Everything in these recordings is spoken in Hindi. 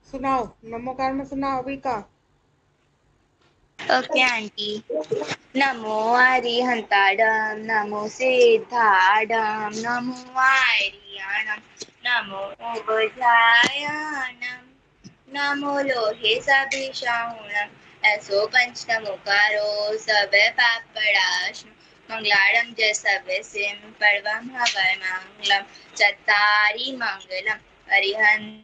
सुनाओ, नमोकार में सुनाओ अभी का। Okay aunty. नमो अरिहंताडम नमो सिद्धाडम नमो आर्याणम नमो उबजायनम नमो लोहे सभिषाहुणम ऐसो पंचनमुकारो सब पापड़ाश मंगलाड़म जय सब सिम पड़वम हवय मंगलम चत्तारी मंगलम अरिहंत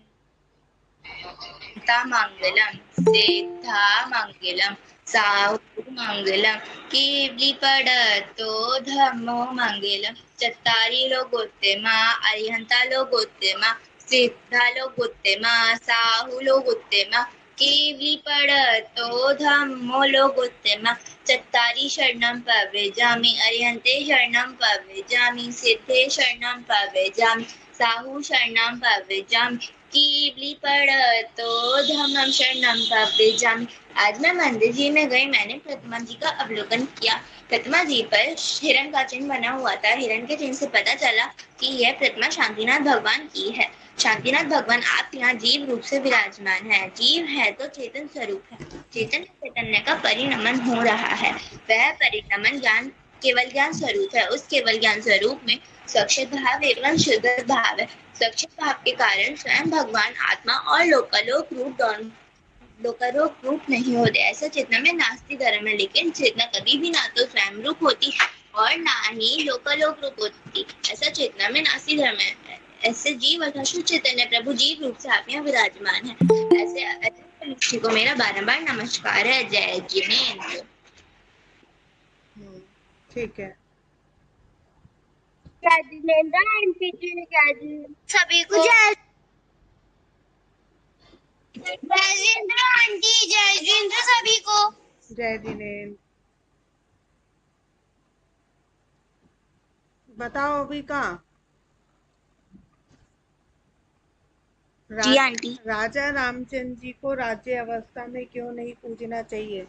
मंगलम सिद्धा मंगलम साहु मंगलम कीर्तिपडतो धम्मो मंगलम चत्तारी लोकोत्तमा अरिहंता लोकोत्तमा सिद्धा लोकोत्तमा साहु लोकोत्तमा कीर्तिपडतो धम्मो लोकोत्तमा चत्तारी शरणं प्रव्रजामि अरिहन्ते शरणं प्रव्रजामि सिद्धे शरणं प्रव्रजामि साहु शरणं प्रव्रजामि कीर्ति पढ़तो धम्मं शरणं प्रव्रजामि। आज मैं मंदिर जी में गई। मैंने प्रतिमा जी का अवलोकन किया। प्रतिमा जी पर हिरण का चिन्ह बना हुआ था। हिरण के चिन्ह से पता चला कि यह प्रतिमा शांतिनाथ भगवान की है। शांतिनाथ भगवान आप यहाँ जीव रूप से विराजमान है। जीव है तो चेतन स्वरूप है। चेतन चैतन्य का परिणमन हो रहा है। वह परिणमन ज्ञान केवल ज्ञान स्वरूप है। उस केवल ज्ञान स्वरूप में सक्षित भाव एवं शुद्ध भाव है। सक्षित भाव के कारण स्वयं भगवान आत्मा और लोकालोक रूप नहीं होते। ऐसा चेतना में नास्ति धर्म है। लेकिन चेतना कभी भी ना तो स्वयं रूप होती और ना ही लोकालोक रूप होती। ऐसा चेतना में नास्ति धर्म है। ऐसे जीव अर्थात शुद्ध चैतन्य प्रभु जीव रूप से आप यहाँ विराजमान है। ऐसे को मेरा बारंबार नमस्कार है। जय जिनेन्द्र। ठीक है। जय जिनेन्द्र आंटी जी, जय जिनेन्द्र सभी को। जय जिनेन्द्र आंटी, जय जिनेन्द्र सभी को। जय जिनेन्द्र। बताओ अभी का। जी आंटी। राजा रामचंद्र जी को राज्य अवस्था में क्यों नहीं पूजना चाहिए?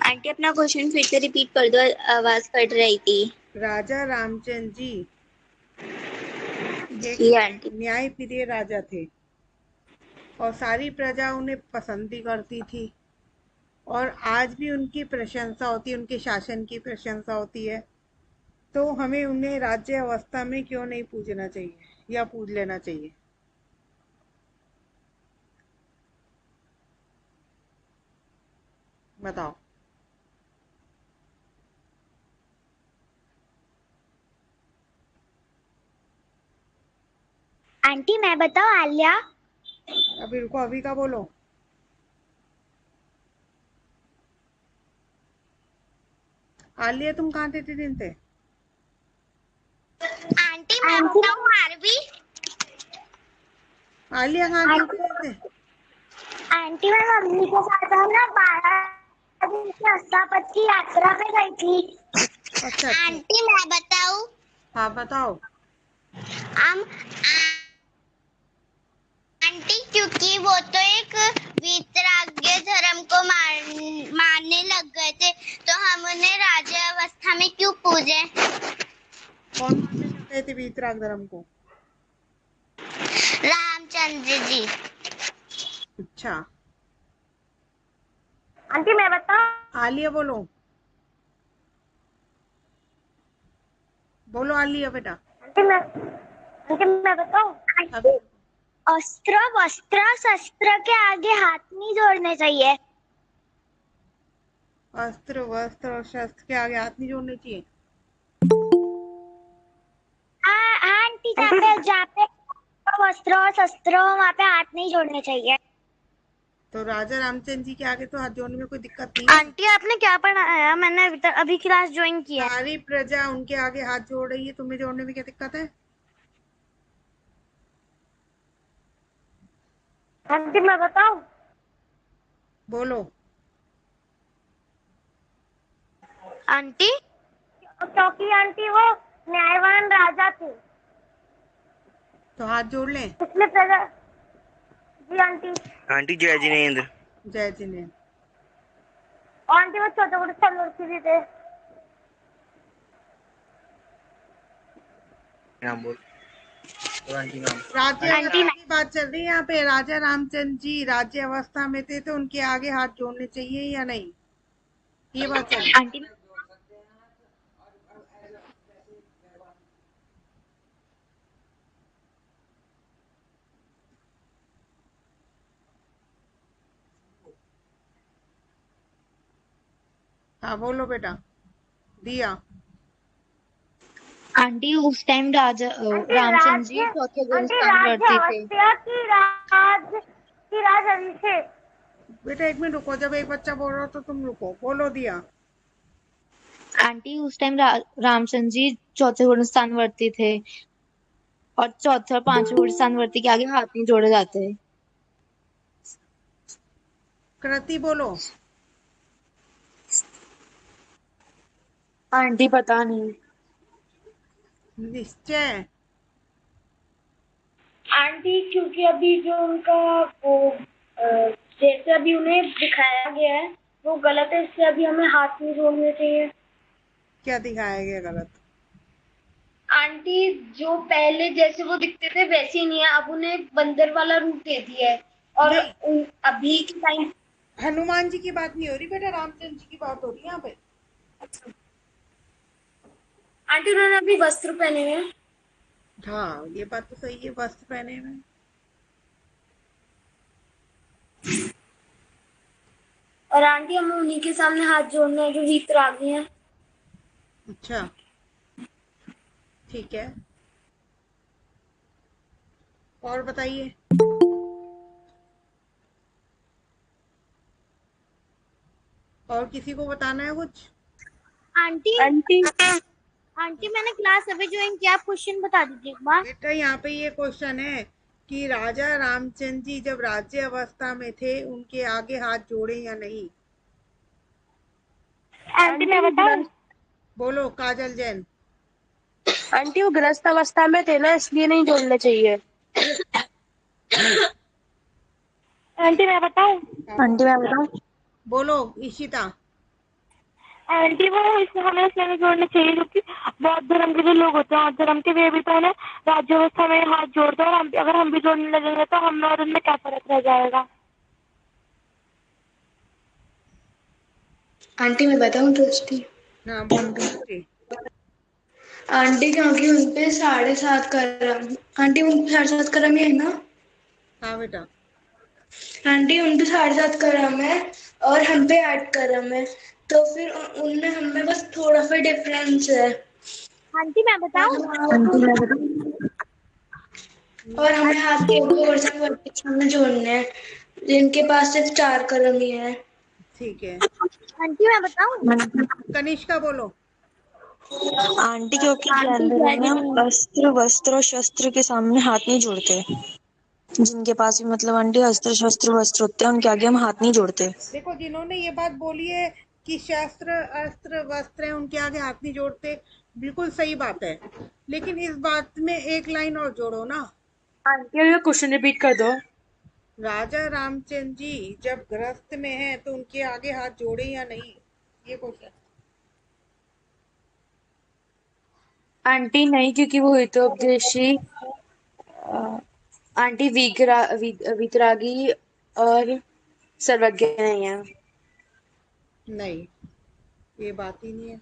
आंटी अपना क्वेश्चन फिर से रिपीट कर दो, आवाज कट रही थी। राजा रामचंद्र जी एक जी आंटी। न्यायप्रिय राजा थे और सारी प्रजा उन्हें पसंद भी करती थी और आज भी उनकी प्रशंसा होती है, उनके शासन की प्रशंसा होती है। तो हमें उन्हें राज्य अवस्था में क्यों नहीं पूजना चाहिए या पूज लेना चाहिए? बताओ। आंटी मैं बताओ आलिया। अभी रुको, अभी का बोलो। आलिया तुम कहाँ थे इतने दिन से? आंटी मैं बताऊं आरवी। आलिया कहाँ थी इतने दिन से? आंटी मैं मम्मी के साथ ना 12 दिन की अस्तापत की यात्रा पे गई थी। अच्छा अच्छा। आंटी मैं बताऊं। हाँ बताओ। हम आंटी क्योंकि वो तो एक वीतराग्य धर्म को मानने लग गए थे, तो हम उन्हें राज्य अवस्था में क्यों पूजे? कौन मानने लग गए थे वीतराग धर्म को? रामचंद्र जी। अच्छा। आंटी मैं बताऊं। आलिया बोलो, बोलो आलिया बेटा। आंटी मैं बताऊं। अभी अस्त्र वस्त्र शस्त्र के आगे हाथ नहीं जोड़ने चाहिए। अस्त्र वस्त्र और शस्त्र के आगे हाथ नहीं जोड़ने चाहिए। आंटी जहाँ पे वस्त्र और शस्त्र हो वहाँ पे हाथ नहीं जोड़ने चाहिए। तो राजा रामचंद्र जी के आगे तो हाथ जोड़ने में कोई दिक्कत नहीं है। आंटी आपने क्या पढ़ाया? मैंने अभी क्लास ज्वाइन किया है। सारी प्रजा उनके आगे हाथ जोड़ रही है, तुम्हें जोड़ने में क्या दिक्कत है? आंटी मैं बताऊं। बोलो। आंटी क्योंकि आंटी वो न्यायवान राजा थे, तो हाथ जोड़ लें। इसलिए प्रजा। जी आंटी। आंटी जय जिनेन्द्र। जय जिनेन्द्र। आंटी वो छोटे मोटे लड़की भी थे। नाम बोल। तो आंटी नाम। राज्य आंटी अवस्था की बात चल रही है यहाँ पे। राजा रामचंद्र जी राज्य अवस्था में थे तो उनके आगे हाथ जोड़ने चाहिए या नहीं, ये बात चल रही है। आंटी हाँ बोलो बेटा। दिया। आंटी उस टाइम राजा रामचंद्र जी चौथे गुरु स्थानवर्ती थे। की राज थे। बेटा एक मिनट रुको, जब एक बच्चा बोल रहा हो तो तुम रुको। बोलो दिया। आंटी उस टाइम रामचंद्र जी चौथे गुरु स्थानवर्ती थे और चौथे और पांचवे गुरु स्थानवर्ती के आगे हाथ नहीं जोड़े जाते। कृति बोलो। आंटी पता नहीं। निश्चय। आंटी क्योंकि अभी जो उनका वो जैसे अभी उन्हें दिखाया गया है वो गलत है, इससे अभी हमें हाथ नहीं जोड़ने चाहिए। क्या दिखाया गया गलत? आंटी जो पहले जैसे वो दिखते थे वैसे ही नहीं है, अब उन्हें बंदर वाला रूप दे दिया है। और नहीं, अभी के टाइम हनुमान जी की बात नहीं हो रही बेटा, रामचंद्र जी की बात हो रही है यहाँ पे। आंटी उन्होंने अभी वस्त्र पहने हुए हैं। हाँ ये बात तो सही है, वस्त्र पहने हुए। और आंटी हमें उन्हीं के सामने हाथ जोड़ना है जो वीतरागी हैं। अच्छा ठीक है, और बताइए। और किसी को बताना है कुछ? आंटी आंटी आंटी मैंने क्लास अभी ज्वाइन किया, आप क्वेश्चन बता दीजिए एक बार। बेटा यहाँ पे ये क्वेश्चन है कि राजा रामचंद्र जी जब राज्य अवस्था में थे उनके आगे हाथ जोड़े या नहीं। आंटी मैं बताऊं? बोलो काजल जैन। आंटी वो ग्रस्त अवस्था में थे ना, इसलिए नहीं जोड़ने चाहिए। आंटी मैं बताऊं? आंटी मैं बताऊं? बोलो ईशिता। आंटी वो इसमें हमें इसलिए नहीं जोड़ने चाहिए क्योंकि बौद्ध धर्म के जो लोग होते हैं, बौद्ध धर्म के वे भी तो है ना राज्य अवस्था में हाथ जोड़ते हैं, और अगर हम भी जोड़ने लगेंगे तो हम और उनमें क्या फर्क रह जाएगा। आंटी मैं बताऊं दृष्टि? हाँ बोलो दृष्टि। आंटी क्योंकि उनपे 7.5 करम, आंटी उनपे 7.5 करम ही है ना? हाँ बेटा। आंटी उनपे 7.5 करम है और हम पे 8 करम है, तो फिर उनमें हमें बस थोड़ा सा डिफरेंस है। आंटी मैं बताऊं? आंटी मैं बताऊं? और हमें हाथ के और सामने जोड़ने हैं जिनके पास सिर्फ 4 करम ही है। ठीक है। आंटी मैं बताऊं? कनिष्का बोलो। आंटी क्योंकि ज्वेलरी में हम अस्त्र वस्त्र और शस्त्र के सामने हाथ नहीं जोड़ते। जिनके पास भी मतलब आंटी अस्त्र शस्त्र वस्त्र होते हैं उनके आगे हम हाथ नहीं जोड़ते। देखो जिन्होंने ये बात बोली है कि शस्त्र अस्त्र वस्त्र है उनके आगे हाथ नहीं जोड़ते, बिल्कुल सही बात है, लेकिन इस बात में एक लाइन और जोड़ो ना। आंटी ये क्वेश्चन रिपीट कर दो। राजा रामचंद्र जी जब ग्रस्त में है तो उनके आगे हाथ जोड़े या नहीं, ये क्वेश्चन। आंटी नहीं, क्योंकि वो हितोपदेशी आंटी वीतरागी और सर्वज्ञ नहीं है। नहीं, ये बात ही नहीं है।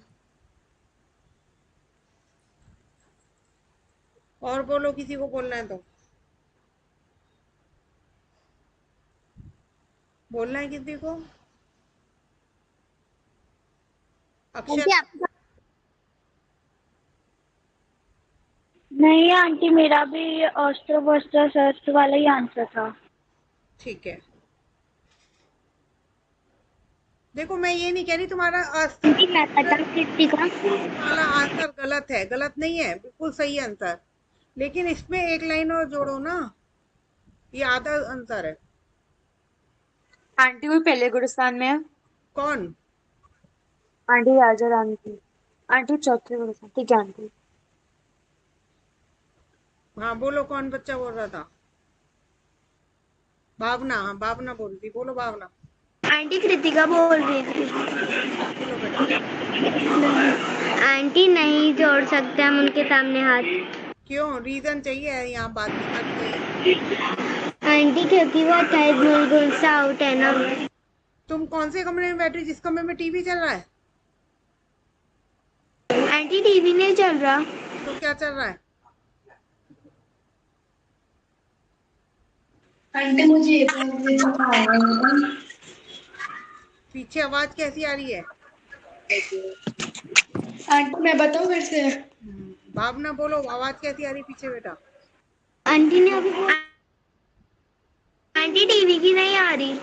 और बोलो, किसी को बोलना है तो बोलना है किसी को। अक्षर। आंटी आप नहीं आंटी, मेरा भी अस्त्र वस्त्र शस्त्र वाला ही आंसर था। ठीक है, देखो मैं ये नहीं कह रही तुम्हारा अस्त्र आंटी मैं पता कितनी का वाला आंसर गलत है, गलत नहीं है, बिल्कुल सही आंसर, लेकिन इसमें एक लाइन और जोड़ो ना, ये आधा आंसर है। आंटी वो पहले गुरुस्थान में है। कौन? आंटी राजा रानी की। आंटी चौथे गुरुस्थान। ठीक है आंटी। हाँ बोलो, कौन बच्चा बोल रहा था? भावना। हाँ भावना बोल रही, बोलो भावना। आंटी कृतिका बोल रही थी। बोलो बेटा। आंटी नहीं जोड़ सकते हम उनके सामने हाथ। क्यों, रीजन चाहिए? यहाँ बात दिमाग चाहिए। आंटी क्योंकि वो टाइप गोल गोल सा आउट है ना। तुम कौन से कमरे में बैठे, जिस कमरे में टीवी चल रहा है? आंटी टीवी नहीं चल रहा। तो क्या चल रहा है? आंटी मुझे ये बात भी बताओ। पीछे आवाज कैसी आ रही है? आंटी मैं बताऊँ फिर से? भावना बोलो, आवाज कैसी आ रही पीछे बेटा? आंटी ने अभी आंटी टीवी की नहीं आ रही।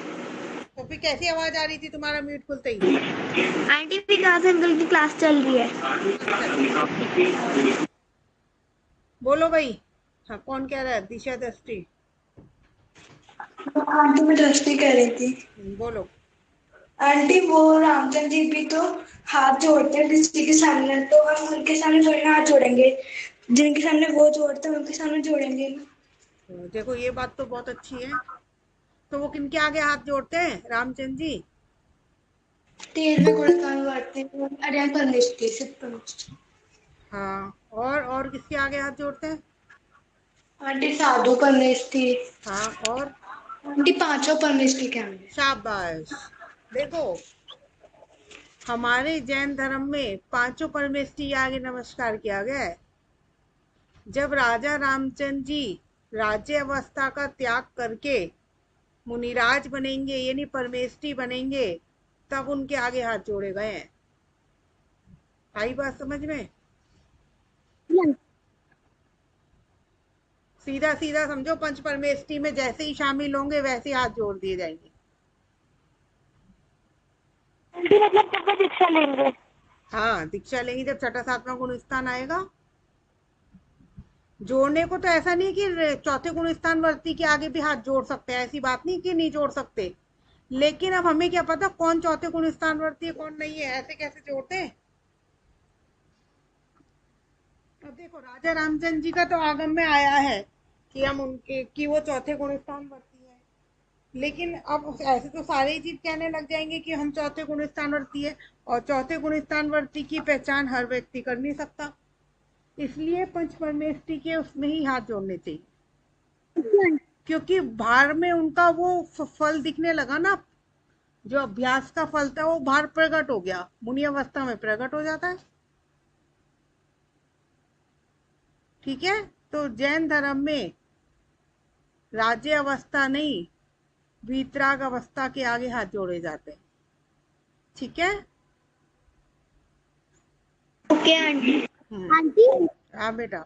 तो फिर कैसी आवाज आ रही थी तुम्हारा म्यूट खुलते ही? आंटी विकास अंकल की क्लास चल रही है। बोलो भाई। हाँ, कौन कह रहा है? दिशा दृष्टि। आंटी मैं दृष्टि कह रही थी। बोलो। आंटी वो रामचंद्र जी भी तो हाथ जोड़ते हैं किसी के सामने, तो हम उनके सामने थोड़ी ना हाथ जोड़ेंगे, जिनके सामने वो जोड़ते हैं उनके सामने जोड़ेंगे ना। तो देखो, ये बात तो बहुत अच्छी है। तो वो किनके आगे हाथ जोड़ते हैं रामचंद्र जी? 13वें गुणगान गाते हैं अरिहंत परमेश के सिद्ध परमेश। हाँ, और किसके आगे हाथ जोड़ते हैं? आंटी साधु परमेश थी। हाँ, और? आंटी पांचों परमेश के क्या होंगे? शाबाश। देखो, हमारे जैन धर्म में पांचों परमेष्ठी के आगे नमस्कार किया गया है। जब राजा रामचंद्र जी राज्य अवस्था का त्याग करके मुनिराज बनेंगे, यानी परमेष्ठी बनेंगे, तब उनके आगे हाथ जोड़े गए हैं। आई बात समझ में? सीधा सीधा समझो, पंच परमेष्ठी में जैसे ही शामिल होंगे वैसे ही हाथ जोड़ दिए जाएंगे। आंटी मतलब कब तक दीक्षा लेंगे? हाँ, दीक्षा लेंगे जब छठा सातवां गुण स्थान आएगा। जोड़ने को तो ऐसा नहीं कि चौथे गुण स्थान वर्ती के आगे भी हाथ जोड़ सकते हैं, ऐसी बात नहीं कि नहीं जोड़ सकते। लेकिन अब हमें क्या पता कौन चौथे गुण स्थान वर्ती है कौन नहीं है, ऐसे कैसे जोड़ते हैं? अब देखो, राजा रामचंद्र जी का तो आगम में आया है कि हम उनके कि वो चौथे गुण स्थान वर्ती है। लेकिन अब ऐसे तो सारे ही चीज कहने लग जाएंगे कि हम चौथे गुण स्थान वर्ती है, और चौथे गुण स्थान वर्ती की पहचान हर व्यक्ति कर नहीं सकता। इसलिए पंच परमेष्ठी के उसमें ही हाथ जोड़ने चाहिए, क्योंकि बाहर में उनका वो फल दिखने लगा ना। जो अभ्यास का फल था वो बाहर प्रकट हो गया, मुनि अवस्था में प्रकट हो जाता है। ठीक है, तो जैन धर्म में राज्य अवस्था नहीं, वीतराग अवस्था के आगे हाथ जोड़े जाते हैं। ठीक है। Okay aunty. हम्म। आंटी हाँ बेटा।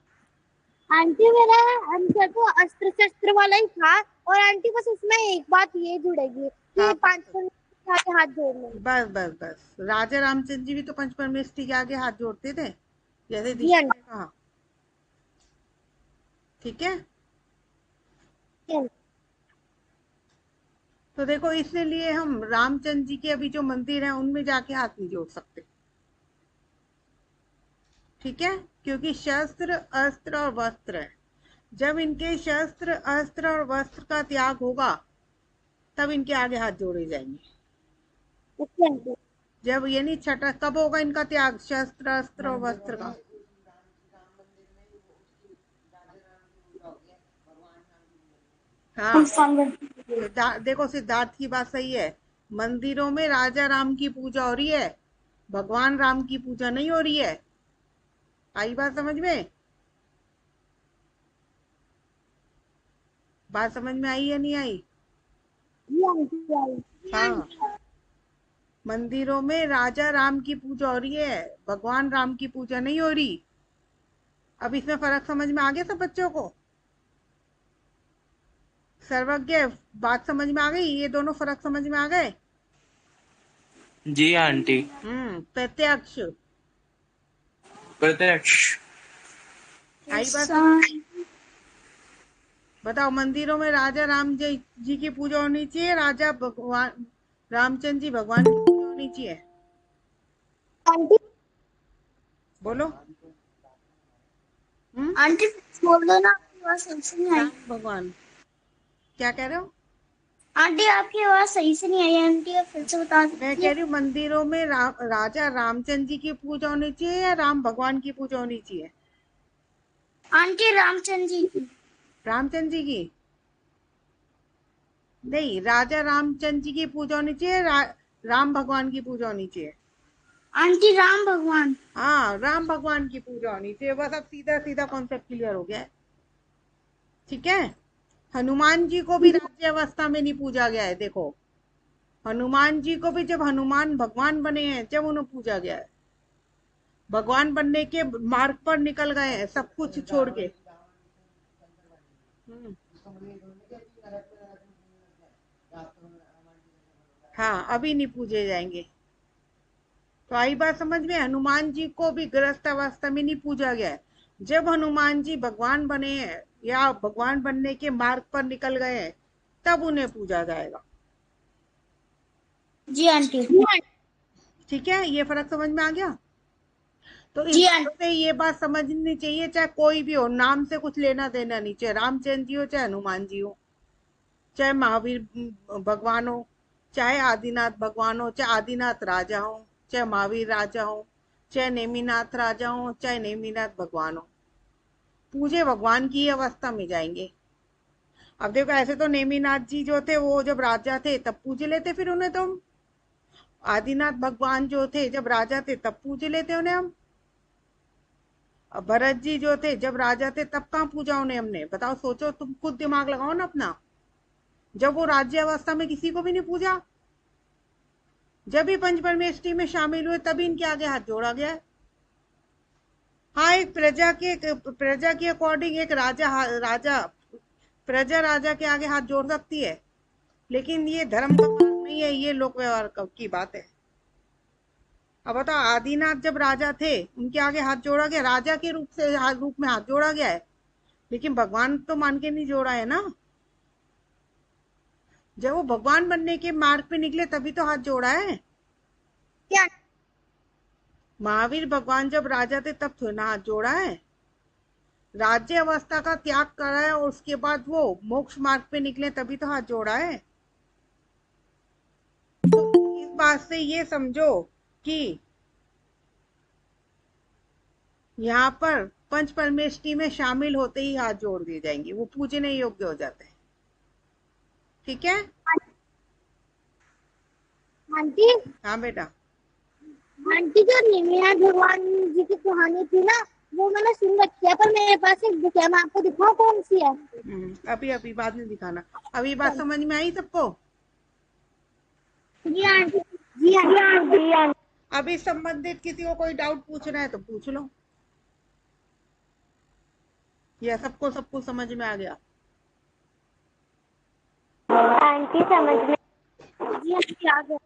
आंटी मेरा आंसर तो अस्त्र शस्त्र वाला ही था, और आंटी बस उसमें एक बात ये जुड़ेगी कि हाँ, पांच के आगे हाथ जोड़ लेंगे। बस बस बस, राजा रामचंद्र जी भी तो पंच परमेष्ठी के आगे हाथ जोड़ते थे, जैसे जी दीक्षा आंटी। ने कहा। ठीक है। तो देखो, इसलिए हम रामचंद्र जी के अभी जो मंदिर है उनमें जाके हाथ नहीं जोड़ सकते। ठीक है, क्योंकि शस्त्र अस्त्र और वस्त्र है। जब इनके शस्त्र अस्त्र और वस्त्र का त्याग होगा तब इनके आगे हाथ जोड़े जाएंगे। Okay aunty. जब यानी छठा कब होगा इनका त्याग, शस्त्र अस्त्र और वस्त्र का? हाँ, देखो सिद्धार्थ की बात सही है। मंदिरों में राजा राम की पूजा हो रही है, भगवान राम की पूजा नहीं हो रही है। आई बात समझ में? बात समझ में आई या नहीं आई? हाँ, मंदिरों में राजा राम की पूजा हो रही है, भगवान राम की पूजा नहीं हो रही। अब इसमें फर्क समझ में आ गया सब बच्चों को? सर्वज्ञ, बात समझ में आ गई? ये दोनों फर्क समझ में आ गए? जी आंटी। प्रत्यक्ष। प्रत्यक्ष। आई बात समझ? बताओ, मंदिरों में राजा राम जी की पूजा होनी चाहिए, राजा भगवान रामचंद्र जी भगवान की पूजा होनी चाहिए? आंटी बोलो। आंटी बोल दो ना, आपकी आवाज सही से नहीं आई। राम भगवान। क्या कह रहे हो? आंटी आपकी आवाज सही से नहीं आई आंटी, आप फिर से बता मैं सकती कह है? रही हूँ, मंदिरों में राजा रामचंद्र जी की पूजा होनी चाहिए या राम भगवान की पूजा होनी चाहिए? आंटी रामचंद्र जी की। रामचंद्र जी की नहीं, राजा रामचंद्र जी की पूजा होनी चाहिए, राम भगवान की पूजा होनी चाहिए। आंटी राम भगवान। हाँ, राम भगवान की पूजा होनी चाहिए। बस अब सीधा सीधा कॉन्सेप्ट क्लियर हो गया है। ठीक है। हनुमान जी को भी राज्य अवस्था में नहीं पूजा गया है। देखो, हनुमान जी को भी जब हनुमान भगवान बने हैं जब उन्हें पूजा गया है। भगवान बनने के मार्ग पर निकल गए हैं सब कुछ छोड़ के। हम्म, हाँ, अभी नहीं पूजे जाएंगे। तो आई बात समझ में? हनुमान जी को भी गृहस्थ अवस्था में नहीं पूजा गया है। जब हनुमान जी भगवान बने हैं या भगवान बनने के मार्ग पर निकल गए हैं तब उन्हें पूजा जाएगा। जी आंटी। ठीक है, ये फर्क समझ में आ गया? तो इस जी बात आंटी। से ये बात समझनी चाहिए, चाहे कोई भी हो, नाम से कुछ लेना देना नहीं, चाहे रामचंद्र जी हो चाहे हनुमान जी हो, चाहे महावीर भगवान हो, चाहे आदिनाथ भगवान हो, चाहे आदिनाथ राजा हो, चाहे महावीर राजा हो, चाहे नेमिनाथ राजा हो, चाहे नेमिनाथ भगवान हो, पूजे भगवान की अवस्था में जाएंगे। अब देखो, ऐसे तो नेमिनाथ जी जो थे वो जब राजा थे तब पूज लेते, फिर उन्हें तो हम। आदिनाथ भगवान जो थे जब राजा थे तब पूज लेते उन्हें हम। अब भरत जी जो थे जब राजा थे तब कहाँ पूजा उन्हें हमने? बताओ, सोचो, तुम खुद दिमाग लगाओ ना अपना। जब वो राज्य अवस्था में किसी को भी नहीं पूजा, जब ही पंच परमेष्ठी में शामिल हुए तभी इनके आगे हाथ जोड़ा गया है। हाँ, एक प्रजा के अकॉर्डिंग एक राजा प्रजा राजा के आगे हाथ जोड़ सकती है, लेकिन ये धर्म का मार्ग नहीं है, ये लोक व्यवहार की बात है। अब बताओ, आदिनाथ जब राजा थे उनके आगे हाथ जोड़ा गया, राजा के रूप में हाथ जोड़ा गया है, लेकिन भगवान तो मान के नहीं जोड़ा है ना। जब वो भगवान बनने के मार्ग पे निकले तभी तो हाथ जोड़ा है। क्या? महावीर भगवान जब राजा थे तब थोड़ा ना हाथ जोड़ा है। राज्य अवस्था का त्याग करा है और उसके बाद वो मोक्ष मार्ग पे निकले तभी तो हाथ जोड़ा है। तो इस बात से ये समझो कि यहाँ पर पंच परमेष्ठी में शामिल होते ही हाथ जोड़ दिए जाएंगे, वो पूजने योग्य हो जाते हैं। ठीक है। आंटी। हाँ बेटा। आंटी, जो नेमिनाथ भगवान जी की कहानी थी ना, वो मैंने सुन रखी है, पर मेरे पास एक बुक है, मैं आपको दिखाऊं कौन सी है? अभी अभी बाद में दिखाना। अभी बात समझ में आई सबको? जी आंटी। जी आंटी। जी आंटी। अभी संबंधित किसी को कोई डाउट पूछना है तो पूछ लो, या सबको सब कुछ समझ में आ गया? आंटी समझ में। जी आंटी, आ गया।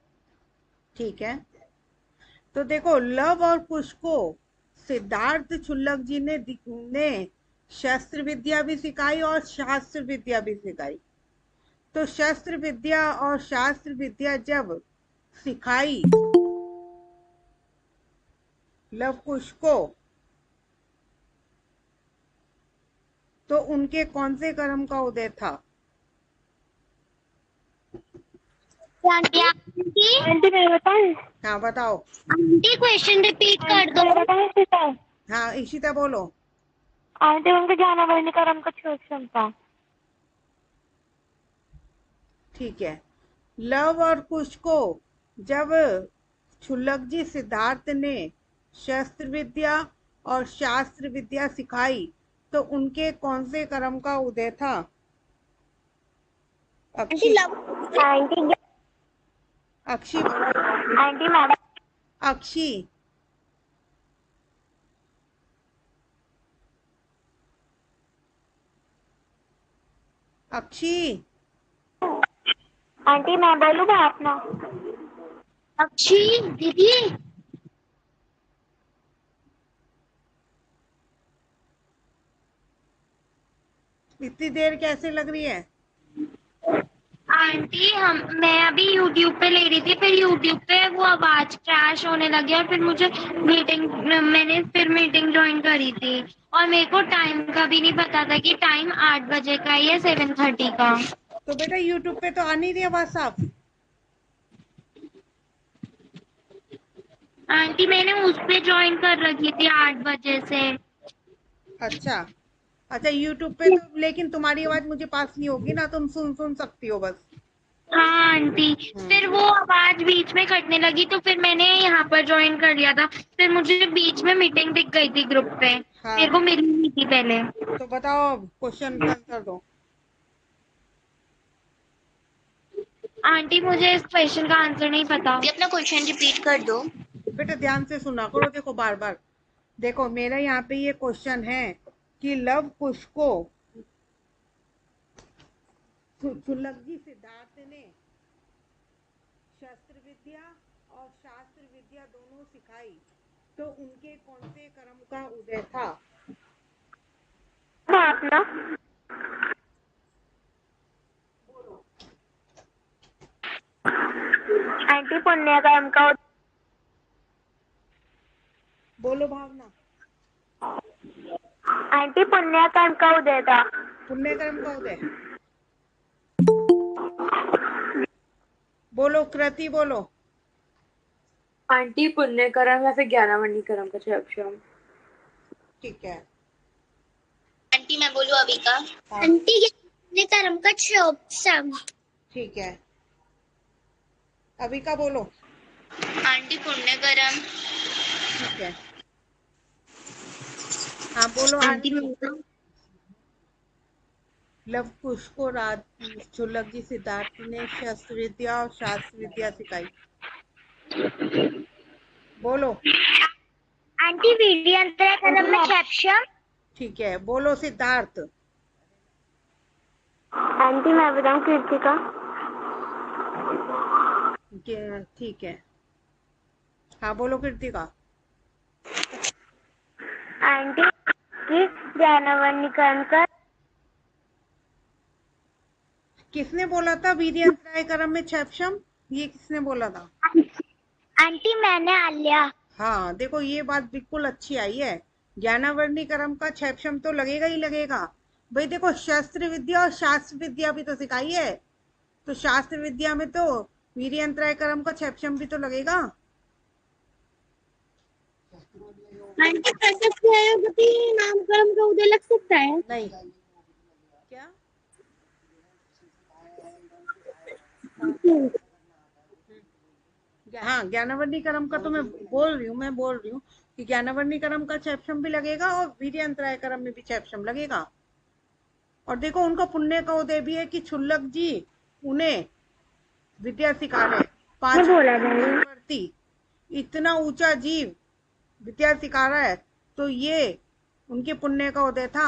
ठीक है। तो देखो, लव और कुश को सिद्धार्थ शुल्लक जी ने शस्त्र विद्या भी सिखाई और शास्त्र विद्या भी सिखाई। तो शस्त्र विद्या और शास्त्र विद्या जब सिखाई लव कुश को, तो उनके कौन से कर्म का उदय था? आंटी। आंटी। आंटी मैं बताऊं? हाँ बताओ। आंटी, क्वेश्चन रिपीट कर दो। मैं बताऊं सीता? हाँ इशिता बोलो। आंटी उनके ज्ञानावरणी कर्म का क्षमता था। ठीक है। लव और कुश को जब शुल्लक जी सिद्धार्थ ने शस्त्र विद्या और शास्त्र विद्या सिखाई तो उनके कौन से कर्म का उदय था? Auntie, Akshi. Love. Auntie. Akshi. Auntie madam. Akshi. Akshi. Auntie मैं बोलूँ बात ना? अक्षी दीदी। इतनी देर कैसे लग रही है? आंटी मैं अभी YouTube पे ले रही थी, फिर YouTube पे वो आवाज क्रैश होने लगी और फिर मुझे मैंने फिर मीटिंग ज्वाइन करी थी, और मेरे को टाइम का भी नहीं पता था कि टाइम 8 बजे का है या 7:30 का। तो बेटा यूट्यूब पे तो आ नहीं रही आवाज साफ। आंटी मैंने उस पे ज्वाइन कर रखी थी 8 बजे से। अच्छा, अच्छा यूट्यूब पे तो, लेकिन तुम्हारी आवाज मुझे पास नहीं होगी ना, तुम सुन सकती हो बस। हाँ आंटी, फिर वो आवाज बीच में कटने लगी तो फिर मैंने यहाँ पर ज्वाइन कर लिया था। फिर मुझे बीच में मीटिंग दिख गई थी ग्रुप पे, हाँ मेरे को मिली नहीं थी पहले। तो बताओ अब क्वेश्चन का आंसर दो। आंटी मुझे इस क्वेश्चन का आंसर नहीं पता। अपना क्वेश्चन रिपीट कर दो। बेटा ध्यान से सुना करो, देखो बार बार देखो, मेरा यहाँ पे ये क्वेश्चन है कि लव कुश को सुलग्गी सिद्धार्थ ने शस्त्र विद्या और शास्त्र विद्या दोनों सिखाई, तो उनके कौन से कर्म का उदय था? बात ना, आंटी पुण्य कर्म का बोलो भावना। आंटी पुण्य कर्म का उदय था। पुण्य कर्म का उदय। बोलो कृति, बोलो। आंटी पुण्य कर्म या फिर ज्ञानावरणी कर्म का क्षम। ठीक है आंटी मैं बोलूं अभी का? हाँ। आंटी पुण्य कर्म का क्षम। ठीक है अभी का बोलो। आंटी पुण्य कर्म। ठीक है हाँ बोलो आंटी मैं आंटी। बताऊं? लव कुश को सुलग्गी सिद्धार्थ ने शस्त्र विद्या और शास्त्र विद्या सिखाई, बोलो। आंटी वीर्यंतर कर्म में क्षम। ठीक है बोलो सिद्धार्थ। आंटी मैं बताऊं कृतिका। ठीक है हाँ बोलो कृतिका। आंटी की ज्ञानावरणी कर्म का। किसने बोला था वीर्यंतराय कर्म में क्षम? ये किसने बोला था? आंटी मैंने आलिया। हाँ देखो ये बात बिल्कुल अच्छी आई है। ज्ञानावरणी कर्म का क्षम तो लगेगा ही लगेगा भाई। देखो शस्त्र विद्या और शास्त्र विद्या भी तो सिखाई है, तो शास्त्र विद्या में तो वीर्यंतराय कर्म का क्षम भी तो लगेगा। आंटी नामकरण का उदय लग सकता है? नहीं क्या? हाँ ज्ञानावरणी कर्म का तो मैं बोल रही हूँ कि ज्ञानावरणी कर्म का क्षम भी लगेगा और वीर्यंतराय कर्म में भी क्षम लगेगा। और देखो उनका पुण्य का उदय भी है कि क्षुल्लक जी उन्हें विद्या सिखा रहे। पांच इतना ऊंचा जीव विद्या सिखा रहा है, तो ये उनके पुण्य का उदय था।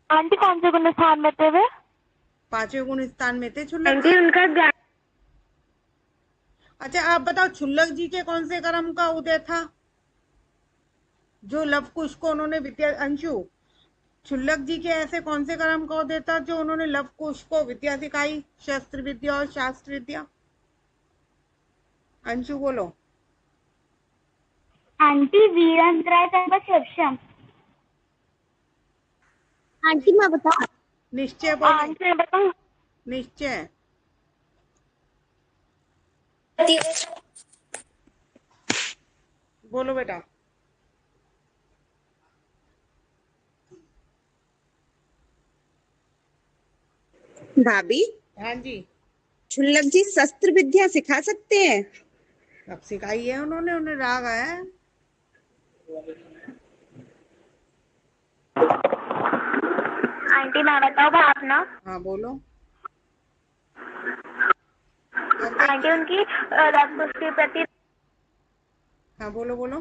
आंटी कौन से गुण स्थान में थे वे? 5वें गुण स्थान में थे क्षुल्लक आंटी जी। उनका ज्ञान। अच्छा आप बताओ क्षुल्लक जी के कौन से कर्म का उदय था जो लव कुश को उन्होंने विद्या? अंशु क्षुल्लक जी के ऐसे कौन से कर्म का उदय था जो उन्होंने लव कुश को विद्या सिखाई, शस्त्र विद्या और शास्त्र विद्या? अंशु बोलो। आंटी वीरंतराय कर्म का क्षम। आंटी मैं बताऊं? निश्चय बोलो। आंटी मैं बताऊं? निश्चय बोलो बेटा। भाभी हाँ जी क्षुल्लक जी शस्त्र विद्या सिखा सकते हैं? अब सिखाई है उन्होंने, उन्हें राग आया है। आंटी मैं बताऊं भावना? हाँ बोलो। आंटी उनकी लव कुश के प्रति। हाँ बोलो बोलो।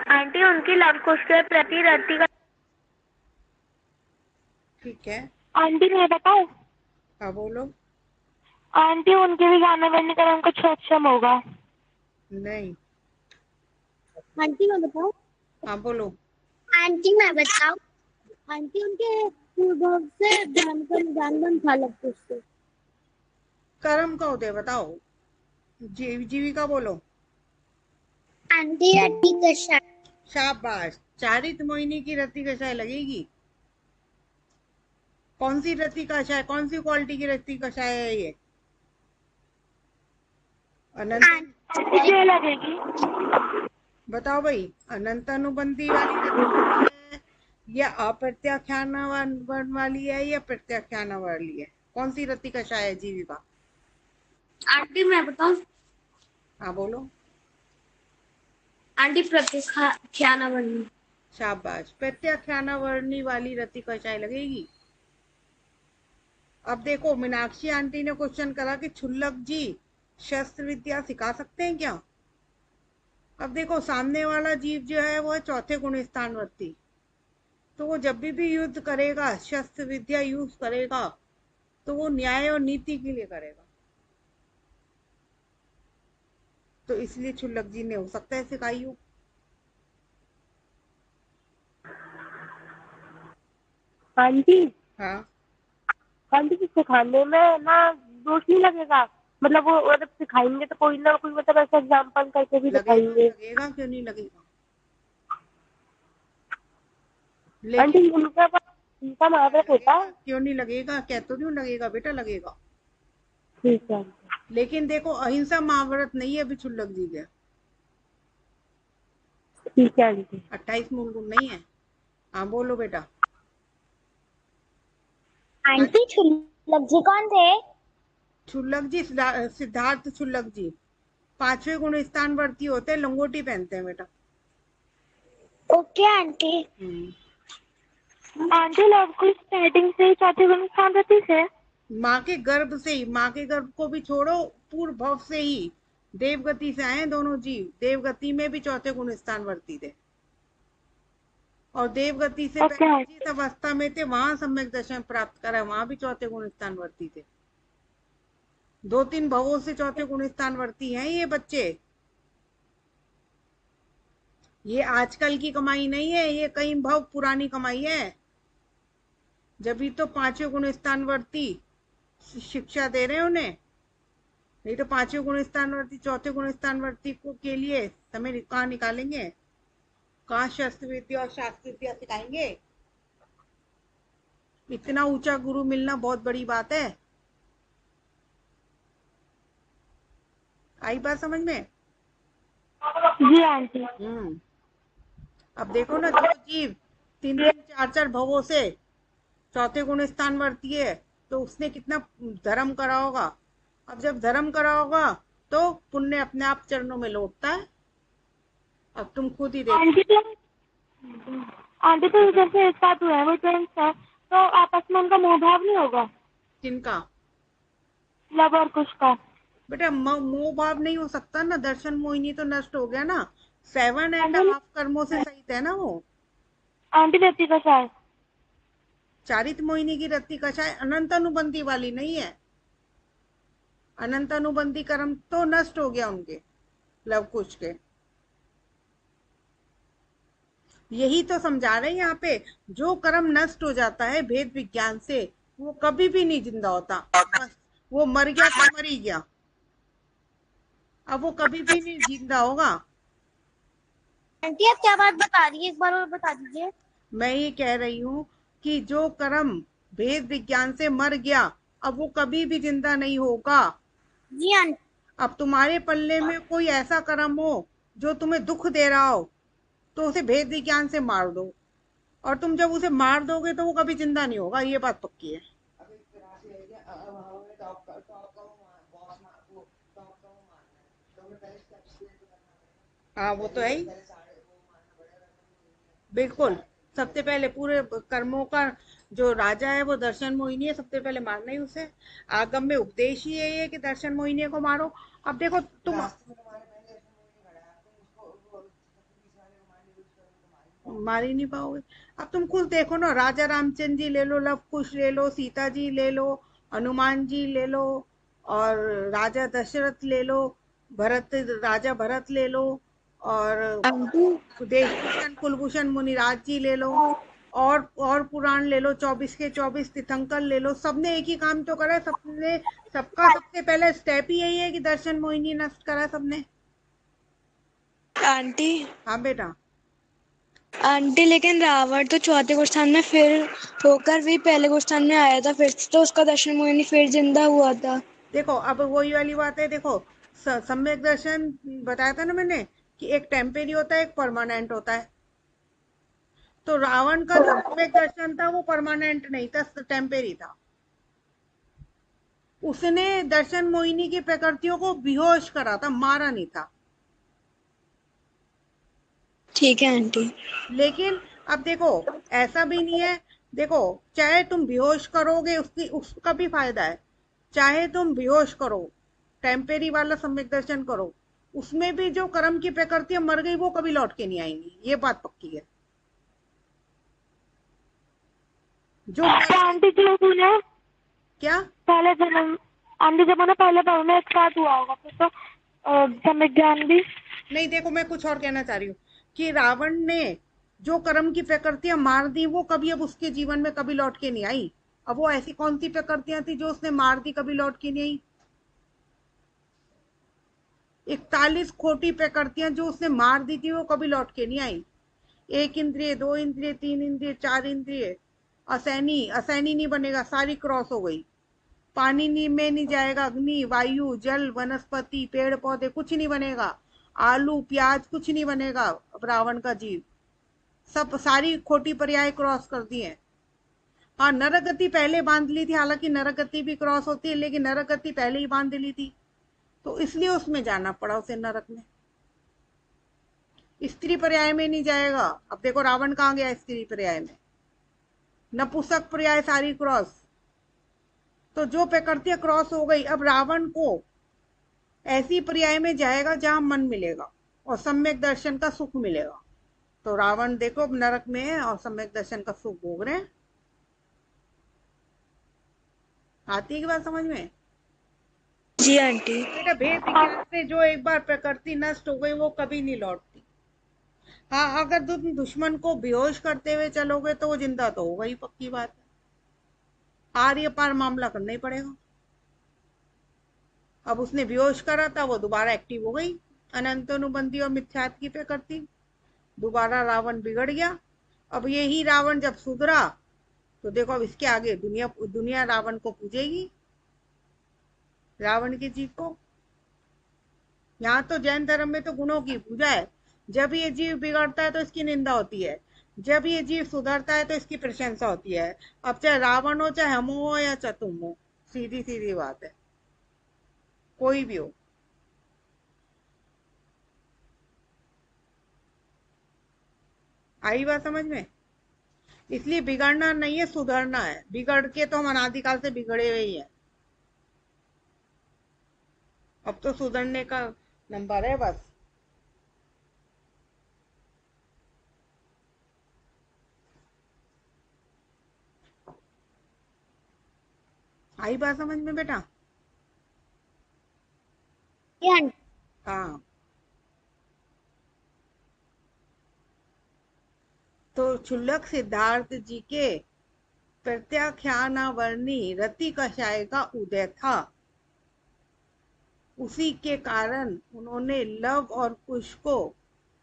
आंटी उनकी लव कुश के प्रति रति का। ठीक है आंटी मैं बताऊं? हाँ बोलो। आंटी उनके भी ज्ञानावरणी कर्म का क्षम होगा। नहीं। आंटी मैं बताऊं? हाँ बोलो। आंटी मैं बताऊं? आंटी उनके पूर्व से धर्म का निदान बन था लव कुश से। कर्म का उदय बताओ। जीविका बोलो। आंटी रति कषाय। शाबाश, चारित मोहिनी की रति कषाय लगेगी। कौन सी रति कषाय, कौन सी क्वालिटी की रति कषाय है ये? अनंत लगेगी। बताओ भाई, अनंत अनुबंधी वाली रति ये अप्रत्याख्यान वर्ण वाली है या प्रत्याख्यान वाली है? कौन सी रति कषाय है जीविका? आंटी मैं बताऊं? हाँ बोलो। आंटी प्रत्याख्यानावली। शाबाश, प्रत्याख्यान वर्णी वाली रति कषाय लगेगी। अब देखो, मीनाक्षी आंटी ने क्वेश्चन करा कि क्षुल्लक जी शस्त्र विद्या सिखा सकते हैं क्या? अब देखो, सामने वाला जीव जो है वो है चौथे गुण स्थानवर्ती, तो वो जब भी युद्ध करेगा, शस्त्र विद्या यूज करेगा, तो वो न्याय और नीति के लिए करेगा। तो इसलिए क्षुल्लक जी ने हो सकता है सिखाई हो। आंटी हाँ, आंटी की सिखाने में ना दोष नहीं लगेगा? मतलब वो मतलब सिखाएंगे तो कोई ना कोई मतलब ऐसा एग्जाम्पल करके भी लगेगा दिखाएंगे। लगेगा, क्यों नहीं लगेगा? आंटी लेकिन उनका महाव्रत होता लगेगा, है। क्यों नहीं लगेगा? कह तो नहीं लगेगा बेटा, लगेगा। ठीक है लेकिन देखो, अहिंसा महाव्रत नहीं है अभी क्षुल्लक जी के। ठीक है आंटी। 28 मूल गुण नहीं है। हाँ बोलो बेटा। आंटी क्षुल्लक जी कौन थे? क्षुल्लक जी सिद्धार्थ क्षुल्लक जी 5वें गुण स्थानवर्ती होते हैं, लंगोटी पहनते हैं बेटा। Okay aunty. आंटी लव को स्टार्टिंग से ही चौथे गुण स्थानवर्ती से? माँ के गर्भ से ही, माँ के गर्भ को भी छोड़ो, पूर्व भव से ही देवगति से आए दोनों जीव। देवगति में भी चौथे गुण स्थानवर्ती थे, और देवगति से पहले जिस अवस्था में थे वहां सम्यक दर्शन प्राप्त करा, वहां भी चौथे गुण स्थानवर्ती थे। 2-3 भवों से चौथे गुण स्थानवर्ती हैं ये बच्चे। ये आजकल की कमाई नहीं है, ये कई भव पुरानी कमाई है। जब भी तो 5वें गुण स्थानवर्ती शिक्षा दे रहे हैं उन्हें, नहीं तो 5वें गुण स्थानवर्ती, चौथे गुण स्थानवर्ती को के लिए समय कहाँ निकालेंगे? कहाँ शस्त्र विद्या और शास्त्र विद्या सिखाएंगे? इतना ऊंचा गुरु मिलना बहुत बड़ी बात है। आई बात समझ में? जी आंटी। अब देखो ना, जो जीव 3-3 4-4 भवों से चौथे गुण स्थानवर्ती है, तो उसने कितना धर्म करा होगा। अब जब धर्म करा होगा तो पुण्य अपने आप चरणों में लौटता है। अब तुम खुद ही देखो। आंटी तो जैसे एक साथ हुआ है वो ट्रेंड्स है, तो आपस में उनका मोह भाव नहीं होगा? किनका? लव और कुश का। बेटा मोह भाव नहीं हो सकता ना, दर्शन मोहिनी तो नष्ट हो गया ना। 7.5 कर्मों से सहित है ना वो। आंटी रति कषाय, चारित मोहिनी की रति कषाय अनंत अनुबंधी वाली नहीं है। अनंत अनुबंधी कर्म तो नष्ट हो गया उनके, लव कुश के। यही तो समझा रहे हैं यहाँ पे, जो कर्म नष्ट हो जाता है भेद विज्ञान से, वो कभी भी नहीं जिंदा होता। बस वो मर गया तो मर ही गया, अब वो कभी भी नहीं जिंदा होगा। आंटी आप क्या बात बता रही है, एक बार और बता दीजिए। मैं ये कह रही हूँ कि जो कर्म भेद विज्ञान से मर गया, अब वो कभी भी जिंदा नहीं होगा। जी आंटी। अब तुम्हारे पल्ले में कोई ऐसा कर्म हो जो तुम्हें दुख दे रहा हो, तो उसे भेद विज्ञान से मार दो, और तुम जब उसे मार दोगे तो वो कभी जिंदा नहीं होगा, ये बात पक्की है। हाँ वो तो है ही, बिल्कुल। सबसे पहले पूरे कर्मों का जो राजा है वो दर्शन मोहिनी है, सबसे पहले मारना ही उसे। आगम में उपदेश ही यही है कि दर्शन मोहिनी को मारो। अब देखो तुम मार ही नहीं पाओगे। अब तुम खुद देखो ना, राजा रामचंद्र जी ले लो, लव कुश ले लो, सीता जी ले लो, हनुमान जी ले लो, और राजा दशरथ ले लो, भरत, राजा भरत ले लो, और देशभूषण कुलभूषण मुनिराज जी ले लो, और पुराण ले लो, 24 के 24 तीर्थंकर ले लो। सबने एक ही काम तो करा है, सबने, सबका सबसे पहले स्टेप ही यही है कि दर्शन मोहिनी नष्ट करा सबने। आंटी हाँ बेटा। आंटी लेकिन रावण तो चौथे गोस्थान में फिर होकर भी पहले गोस्थान में आया था, फिर तो उसका दर्शन मोहिनी फिर जिंदा हुआ था। देखो अब वही वाली बात है। देखो सम्यक दर्शन बताया था ना मैंने कि एक टेम्परेरी होता है, एक परमानेंट होता है। तो रावण का जो सम्यक दर्शन था वो परमानेंट नहीं था, टेम्परेरी था। उसने दर्शन मोहिनी की प्रकृतियों को बेहोश करा था, मारा नहीं था। ठीक है आंटी। लेकिन अब देखो, ऐसा भी नहीं है, देखो चाहे तुम बेहोश करोगे उसका भी फायदा है, चाहे तुम बेहोश करो, टेम्परेरी वाला सम्यक दर्शन करो, उसमें भी जो कर्म की प्रकृतियां मर गई वो कभी लौट के नहीं आएंगी, ये बात पक्की है। जो तो आंटी जी सुने, क्या पहले जन्म, आंटी जब ना पहले भाव में स्टार्ट हुआ होगा फिर तो सम्यक ज्ञान भी। नहीं, देखो मैं कुछ और कहना चाह रही हूँ कि रावण ने जो कर्म की प्रकृतियां मार दी वो कभी अब उसके जीवन में कभी लौट के नहीं आई। अब वो ऐसी कौन सी प्रकृतियां थी जो उसने मार दी कभी लौट के नहीं आई? 41 खोटी प्रकृतियां जो उसने मार दी थी वो कभी लौट के नहीं आई। 1 इंद्रिय, 2 इंद्रिय, 3 इंद्रिय, 4 इंद्रिय, असैनी असैनी नहीं बनेगा, सारी क्रॉस हो गई। पानी में नहीं जाएगा, अग्नि, वायु, जल, वनस्पति, पेड़ पौधे कुछ नहीं बनेगा, आलू प्याज कुछ नहीं बनेगा। अब रावण का जीव सब सारी खोटी पर्याय क्रॉस कर दी है। हाँ, नरक गति पहले बांध ली थी, हालांकि नरक गति भी क्रॉस होती है, लेकिन नरक गति पहले ही बांध ली थी, तो इसलिए उसमें जाना पड़ा उसे नरक में। स्त्री पर्याय में नहीं जाएगा। अब देखो रावण कहाँ गया स्त्री पर्याय में, नपुंसक पर्याय सारी क्रॉस। तो जो प्रकृतियां क्रॉस हो गई, अब रावण को ऐसी पर्याय में जाएगा जहां मन मिलेगा और सम्यक दर्शन का सुख मिलेगा। तो रावण देखो अब नरक में है और सम्यक दर्शन का सुख भोग रहे हैं। आती है की बात समझ में? जी आंटी। बेटा भेद विज्ञान से जो एक बार प्रकृति नष्ट हो गई वो कभी नहीं लौटती। हाँ, अगर तुम दुश्मन को बेहोश करते हुए चलोगे तो वो जिंदा तो होगा ही, पक्की बात है। आर ये पार मामला करना ही पड़ेगा। अब उसने बेहोश करा था, वो दोबारा एक्टिव हो गई अनंत अनुबंधी और मिथ्यात्व की प्रकृति, दोबारा रावण बिगड़ गया। अब यही रावण जब सुधरा तो देखो अब इसके आगे दुनिया रावण को पूजेगी, रावण की जीत को। यहाँ तो जैन धर्म में तो गुणों की पूजा है। जब ये जीव बिगड़ता है तो इसकी निंदा होती है, जब ये जीव सुधरता है तो इसकी प्रशंसा होती है। अब चाहे रावण हो, चाहे हम हो, या चाहे तुम हो, सीधी सीधी बात है, कोई भी हो। आई बात समझ में? इसलिए बिगड़ना नहीं है, सुधरना है। बिगड़ के तो हम अनादिकाल से बिगड़े हुए ही हैं, अब तो सुधरने का नंबर है बस। आई बात समझ में बेटा? हाँ, तो क्षुल्लक सिद्धार्थ जी के प्रत्याख्यानावर्णी रति कषाय का उदय था। उसी के कारण उन्होंने लव और कुश को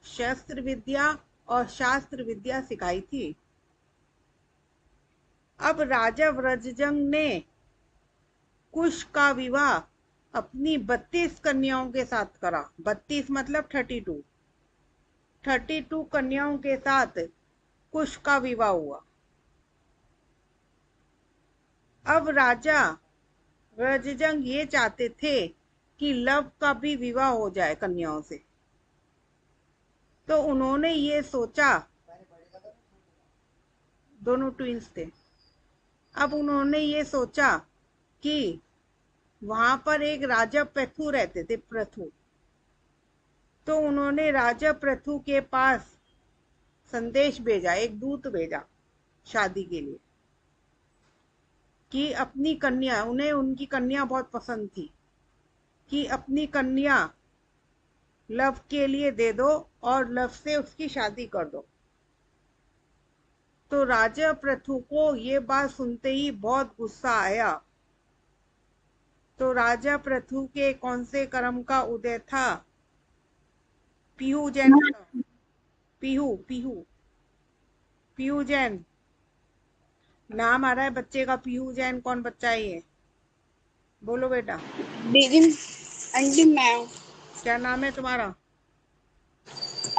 शस्त्र विद्या और शास्त्र विद्या सिखाई थी। अब राजा व्रजजंग ने कुश का विवाह अपनी 32 कन्याओं के साथ करा। 32 मतलब 32 कन्याओं के साथ कुश का विवाह हुआ। अब राजा व्रजजंग ये चाहते थे कि लव का भी विवाह हो जाए कन्याओं से, तो उन्होंने ये सोचा, दोनों ट्विंस थे। अब उन्होंने ये सोचा कि वहां पर एक राजा पृथु रहते थे, पृथु। तो उन्होंने राजा पृथु के पास संदेश भेजा, एक दूत भेजा शादी के लिए, कि अपनी कन्या, उन्हें उनकी कन्या बहुत पसंद थी, कि अपनी कन्या लव के लिए दे दो और लव से उसकी शादी कर दो। तो राजा पृथु को ये बात सुनते ही बहुत गुस्सा आया। तो राजा पृथु के कौन से कर्म का उदय था? पीहू जैन का, पीहू पीहू पीहू जैन नाम आ रहा है बच्चे का, पीहू जैन। कौन बच्चा है ये? बोलो बेटा। दीदी आंटी मैं। क्या नाम है तुम्हारा?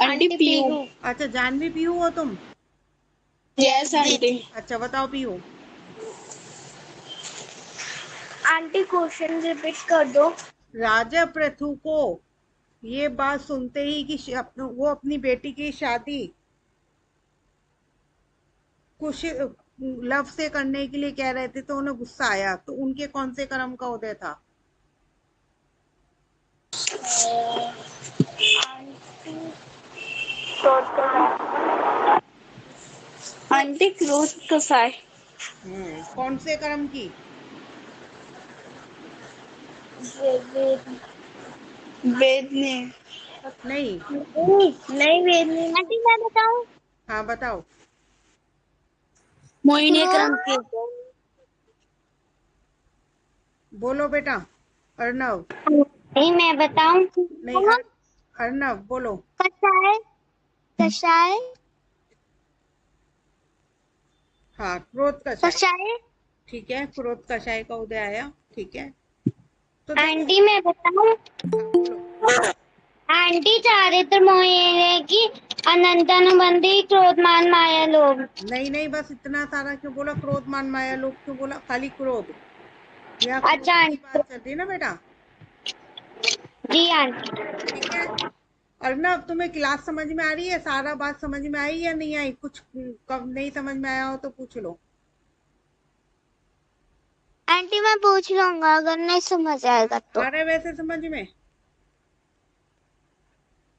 आंटी पीहू। अच्छा, जानवी पीहू हो तुम? Yes aunty. अच्छा बताओ पीहू। आंटी क्वेश्चन रिपीट कर दो। राजा पृथु को ये बात सुनते ही कि वो अपनी बेटी की शादी कुछ लव से करने के लिए कह रहे थे, तो उन्हें गुस्सा आया। तो उनके कौन से कर्म का उदय था? आंटी क्रोध कसाय। कौन से कर्म की? वेद ने। नहीं। नहीं वेद नहीं। आंटी मैं बताऊं? हाँ बताओ। मोहिनी क्रम के। बोलो बेटा। अर्णव। नहीं मैं बताऊं? नहीं अर्णव बोलो। कषाय। कषाय। हाँ क्रोध कषाय। कषाय। ठीक है, क्रोध कषाय का उदय आया। ठीक है, तो आंटी मैं बताऊं? आंटी चारित्र मोहिनी की अनंत अनुबंधी क्रोधमान माया लोभ। नहीं बस इतना सारा क्यों बोला? क्रोध मान माया लोभ क्यों बोला? खाली क्रोध। यहाँ अच्छा क्रोध की बात चल रही है ना बेटा। जी आंटी। ठीक है। अर्णव तुम्हें क्लास समझ में आ रही है? सारा बात समझ में आई या नहीं आई? कुछ कब नहीं समझ में आया हो तो पूछ लो। आंटी मैं पूछ लूंगा अगर नहीं समझ आएगा तो। आ रहा है वैसे समझ में?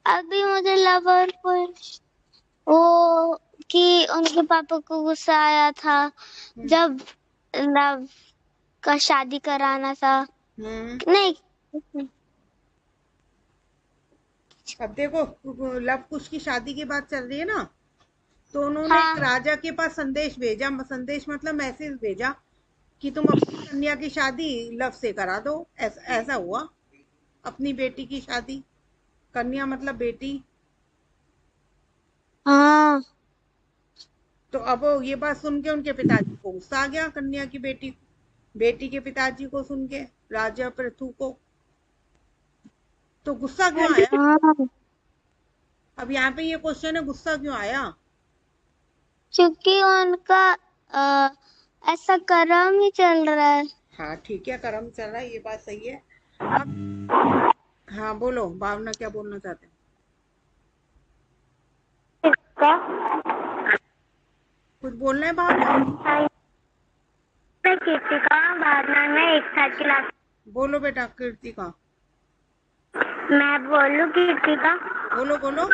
अभी मुझे लवर कुछ वो कि उनके पापा को गुस्सा आया था जब लव का शादी कराना था। नहीं। अब देखो, लव कुश की शादी की बात चल रही है ना, तो उन्होंने एक राजा के पास संदेश भेजा। संदेश मतलब मैसेज भेजा कि तुम अपनी कन्या की शादी लव से करा दो। ऐसा हुआ। अपनी बेटी की शादी, कन्या मतलब बेटी। हाँ। तो अब ये बात सुन के उनके पिताजी को गुस्सा आ गया, कन्या की बेटी के पिताजी को सुन के, राजा पृथु को। तो गुस्सा क्यों आया? अब यहाँ पे ये क्वेश्चन है, गुस्सा क्यों आया? क्योंकि उनका ऐसा कर्म ही चल रहा है। हाँ ठीक है, कर्म चल रहा है, ये बात सही है। हाँ बोलो भावना, क्या बोलना चाहते हैं? कुछ बोलना है भावना? कीर्तिका भावना में एक साथ क्लास। बोलो बेटा कीर्तिका। मैं बोलूं कीर्तिका? बोलो बोलो।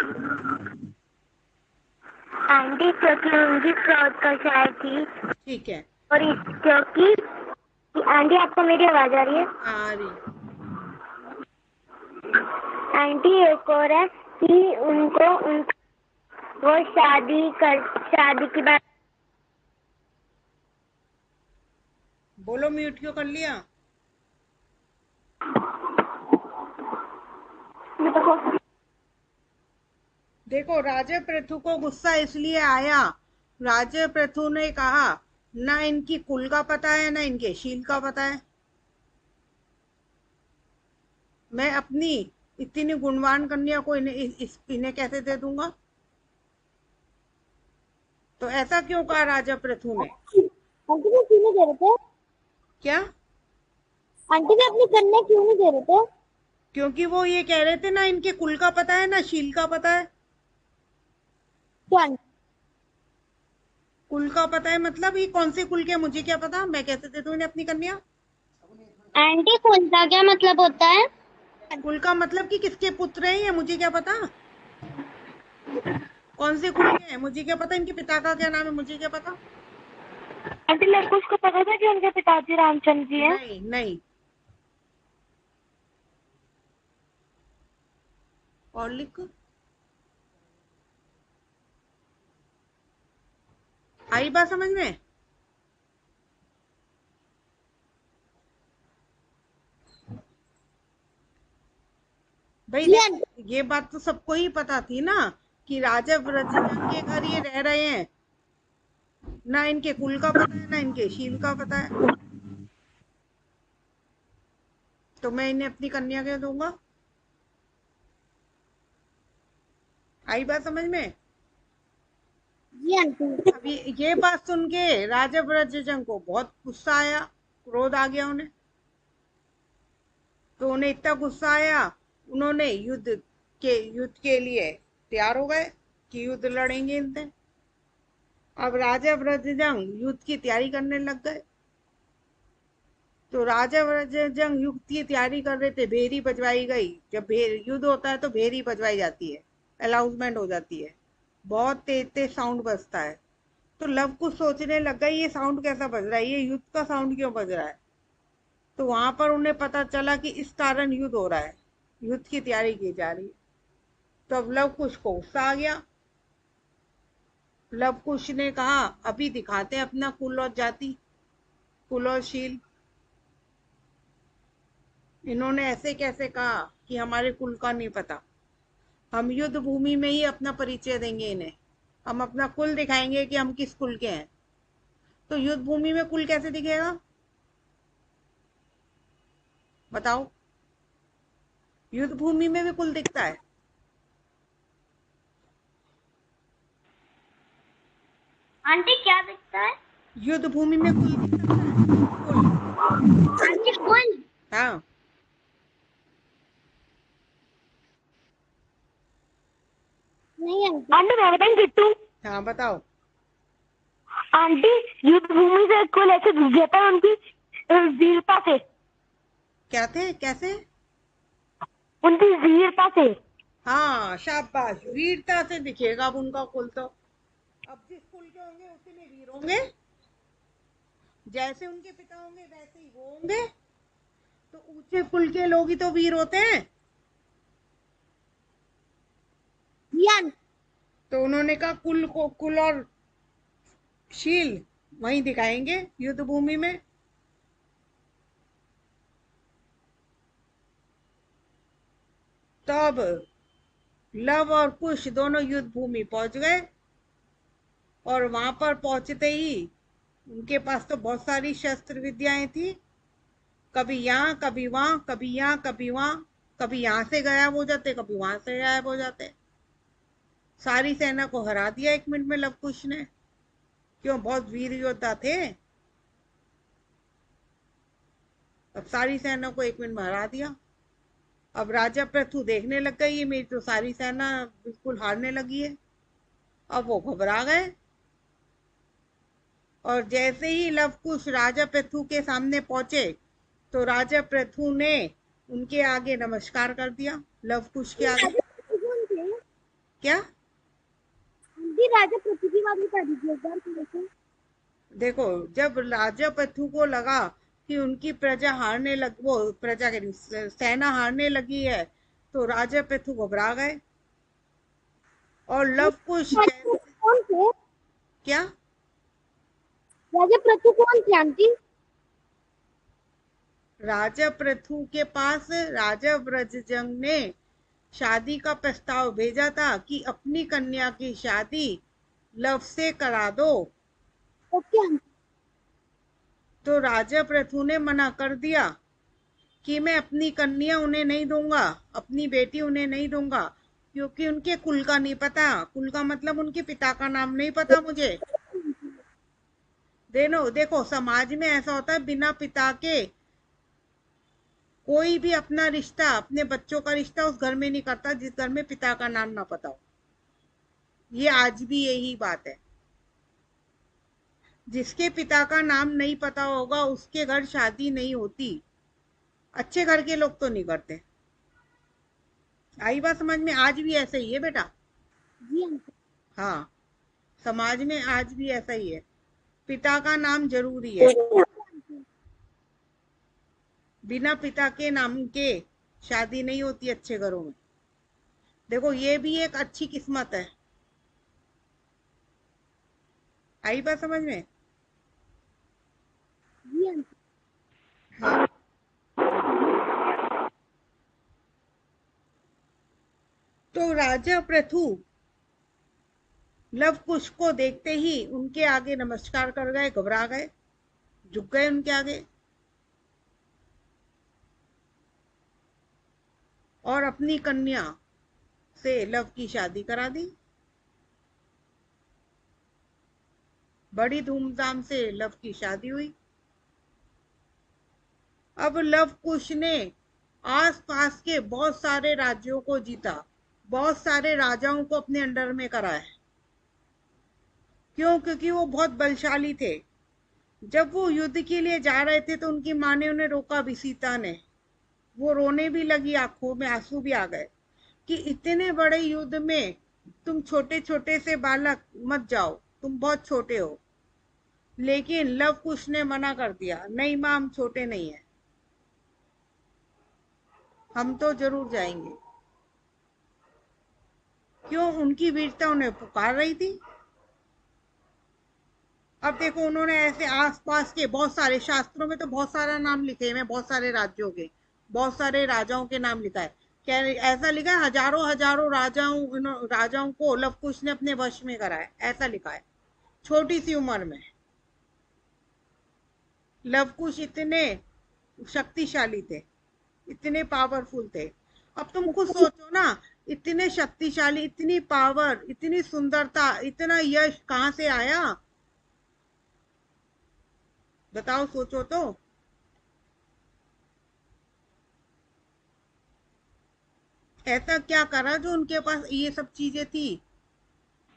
आंटी क्योंकि उनकी क्रोध कषाय थी। ठीक है। और क्योंकि आंटी आपको मेरी आवाज आ रही है? आ रही। आंटी एक और है कि उनको वो शादी की बात। बोलो, म्यूट क्यों कर लिया? देखो, राजा पृथु को गुस्सा इसलिए आया, राजा पृथु ने कहा ना इनकी कुल का पता है ना इनके शील का पता है, मैं अपनी इतनी गुणवान कन्या को इन्हें कैसे दे दूंगा? तो ऐसा क्यों कहा राजा पृथु ने? आंटी ने क्यों नहीं दे रहे थे? क्या? आंटी ने अपनी कन्या क्यों नहीं दे रहे थे? क्योंकि वो ये कह रहे थे ना इनके कुल का पता है ना शील का पता है। क्या? कुल का पता है मतलब ये कौन से कुल के, मुझे क्या पता, मैं कैसे दे दूं इन्हें अपनी कन्या? आंटी कुल का क्या मतलब होता है? कुल का मतलब कि किसके पुत्र हैं ये, मुझे क्या पता? कौन से कुल के हैं मुझे क्या पता? इनके पिता का क्या नाम है मुझे क्या पता? आंटी लड़कों को पता था कि उनके पिताजी रामचंद्र जी हैं? नहीं नहीं। और लिख। आई बात समझ में? भाई ये बात तो सबको ही पता थी ना कि राजा व्रजजन के घर ये रह रहे हैं, ना इनके कुल का पता है ना इनके शील का पता है, तो मैं इन्हें अपनी कन्या क्यों दूंगा? आई बात समझ में? जी आंटी। अब ये बात सुन के राजा ब्रजजंग को बहुत गुस्सा आया, क्रोध आ गया उन्हें। तो उन्हें इतना गुस्सा आया, उन्होंने युद्ध के लिए तैयार हो गए कि युद्ध लड़ेंगे इनसे। अब राजा ब्रजजंग युद्ध की तैयारी करने लग गए। तो राजा ब्रजजंग युद्ध की तैयारी कर रहे थे, भेरी बजवाई गई। जब युद्ध होता है तो भेरी बजवाई जाती है, अनाउंसमेंट हो जाती है, बहुत तेज तेज साउंड बजता है। तो लव कुछ सोचने लग गई, ये साउंड कैसा बज रहा है, ये युद्ध का साउंड क्यों बज रहा है। तो वहां पर उन्हें पता चला कि इस कारण युद्ध हो रहा है, युद्ध की तैयारी की जा रही है। तो अब लव कुश को गुस्सा आ गया। लव कुश ने कहा अभी दिखाते हैं अपना कुल और जाति, कुल और शील। इन्होंने ऐसे कैसे कहा कि हमारे कुल का नहीं पता। हम युद्ध भूमि में ही अपना परिचय देंगे इन्हें, हम अपना कुल दिखाएंगे कि हम किस कुल के हैं। तो युद्ध भूमि में कुल कैसे दिखेगा बताओ। युद्ध भूमि में भी कुल दिखता है। आंटी क्या दिखता है? युद्ध भूमि में कुल दिख सकता है, कुल। आंटी कुल? हाँ, नहीं आंटी। आंटी मैं बताऊं किट्टू? हाँ बताओ। आंटी युद्ध भूमि से कुल ऐसे दिख जाता है उनकी वीरता से। क्या थे, कैसे? उनकी वीरता से। हाँ शाबाश, वीरता से दिखेगा अब उनका कुल। तो अब जिस कुल के होंगे उसी में वीर होंगे, जैसे उनके पिता होंगे वैसे ही वो होंगे। तो ऊंचे कुल के लोग ही तो वीर होते हैं। तो उन्होंने कहा कुल को, कुल और शील वहीं दिखाएंगे युद्ध भूमि में। तब लव और कुश दोनों युद्ध भूमि पहुंच गए। और वहां पर पहुंचते ही उनके पास तो बहुत सारी शस्त्र विद्याएं थी, कभी यहाँ कभी वहां, कभी यहाँ कभी वहां, कभी यहाँ से गायब हो जाते, कभी वहां से गायब हो जाते। सारी सेना को हरा दिया 1 मिनट में लव कुश ने। क्यों, बहुत वीर योद्धा थे। अब सारी सेना को 1 मिनट में हरा दिया। अब राजा पृथु देखने लग गई, ये मेरी तो सारी सेना बिल्कुल हारने लगी है। अब वो घबरा गए। और जैसे ही लव कुश राजा पृथु के सामने पहुंचे तो राजा पृथु ने उनके आगे नमस्कार कर दिया, लव कुश के आगे। क्या? राजा पृथु की बात बता दीजिए एक बार। देखो, जब राजा पृथु को लगा कि उनकी प्रजा हारने लग, वो प्रजा के सेना हारने लगी है, तो राजा पृथु घबरा गए। और लव कुश कौन थे? क्या? राजा पृथु कौन थे आंटी? राजा पृथु के पास राजा ब्रजजंग ने शादी का प्रस्ताव भेजा था कि अपनी कन्या की शादी लव से करा दो। Okay aunty. तो राजा पृथु ने मना कर दिया कि मैं अपनी कन्या उन्हें नहीं दूंगा, अपनी बेटी उन्हें नहीं दूंगा, क्योंकि उनके कुल का नहीं पता। कुल का मतलब उनके पिता का नाम नहीं पता मुझे। देखो समाज में ऐसा होता है, बिना पिता के कोई भी अपना रिश्ता, अपने बच्चों का रिश्ता उस घर में नहीं करता जिस घर में पिता का नाम ना पता हो। ये आज भी यही बात है। जिसके पिता का नाम नहीं पता होगा उसके घर शादी नहीं होती। अच्छे घर के लोग तो नहीं करते। आई बात समझ में? आज भी ऐसा ही है बेटा। जी आंटी। हाँ, समाज में आज भी ऐसा ही है, पिता का नाम जरूरी है। बिना पिता के नाम के शादी नहीं होती अच्छे घरों में। देखो ये भी एक अच्छी किस्मत है। आई बात समझ में? जी आंटी। हाँ। तो राजा पृथु लव कुश को देखते ही उनके आगे नमस्कार कर गए, घबरा गए, झुक गए उनके आगे और अपनी कन्या से लव की शादी करा दी। बड़ी धूमधाम से लव की शादी हुई। अब लव कुश ने आसपास के बहुत सारे राज्यों को जीता, बहुत सारे राजाओं को अपने अंडर में कराया। क्यों? क्योंकि वो बहुत बलशाली थे। जब वो युद्ध के लिए जा रहे थे तो उनकी माँ ने उन्हें रोका भी, सीता ने। वो रोने भी लगी, आंखों में आंसू भी आ गए कि इतने बड़े युद्ध में तुम छोटे छोटे से बालक मत जाओ, तुम बहुत छोटे हो। लेकिन लव कुश ने मना कर दिया, नहीं माँ, हम छोटे नहीं हैं, हम तो जरूर जाएंगे। क्यों? उनकी वीरता उन्हें पुकार रही थी। अब देखो, उन्होंने ऐसे आसपास के बहुत सारे, शास्त्रों में तो बहुत सारा नाम लिखे हैं, बहुत सारे राज्यों के, बहुत सारे राजाओं के नाम लिखा है। क्या ऐसा लिखा है? हजारों हजारों राजाओं को लव कुश ने अपने वश में कराया, ऐसा लिखा है, छोटी सी उम्र में। लव कुश इतने शक्तिशाली थे, इतने पावरफुल थे। अब तुम खुद सोचो ना, इतने शक्तिशाली, इतनी पावर, इतनी सुंदरता, इतना यश कहां से आया? बताओ, सोचो तो। ऐसा क्या करा जो उनके पास ये सब चीजें थी?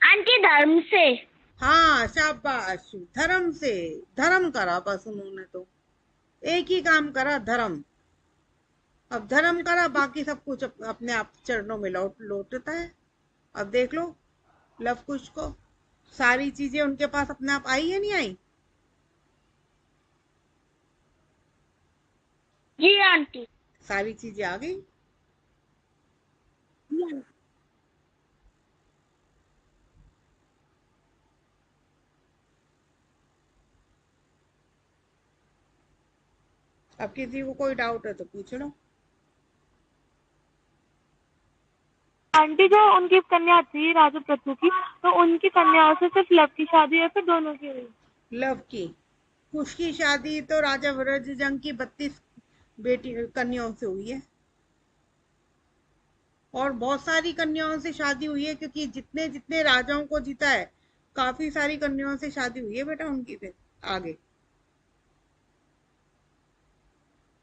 आंटी धर्म से। हाँ, शाबाश, धर्म से। धर्म करा बस उन्होंने तो, एक ही काम करा, धर्म। अब धर्म करा, बाकी सब कुछ अपने आप चरणों में लौटता है। अब देख लो लव कुश को, सारी चीजें उनके पास अपने आप आई है, नहीं आई? जी आंटी। सारी चीजें आ गई। अब किसी को कोई डाउट है तो पूछ लो। आंटी, जो उनकी कन्या थी राजा पृथु की, तो उनकी कन्याओं से सिर्फ लव की शादी है, फिर दोनों की हुई? लव की। कुश की शादी तो राजा वज्रजंग की 32 बेटी कन्याओं से हुई है, और बहुत सारी कन्याओं से शादी हुई है, क्योंकि जितने जितने राजाओं को जीता है, काफी सारी कन्याओं से शादी हुई है बेटा उनकी। फिर आगे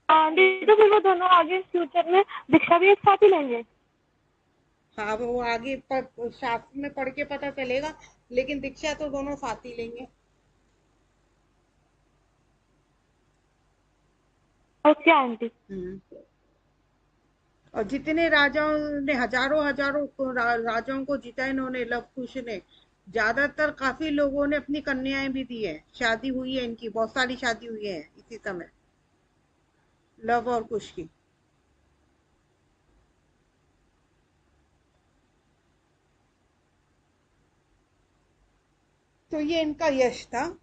आंटी, तो फिर वो दोनों आगे फ्यूचर में दीक्षा भी एक साथ ही लेंगे? हाँ, वो आगे शास्त्र में पढ़ के पता चलेगा, लेकिन दीक्षा तो दोनों साथ ही लेंगे। Okay aunty. और जितने राजाओं ने, हजारों हजारों राजाओं को जीता इन्होंने, लव कुश ने। ज्यादातर काफी लोगों ने अपनी कन्याएं भी दी है, शादी हुई है इनकी, बहुत सारी शादी हुई है इसी समय, लव और कुश की। तो ये इनका यश था।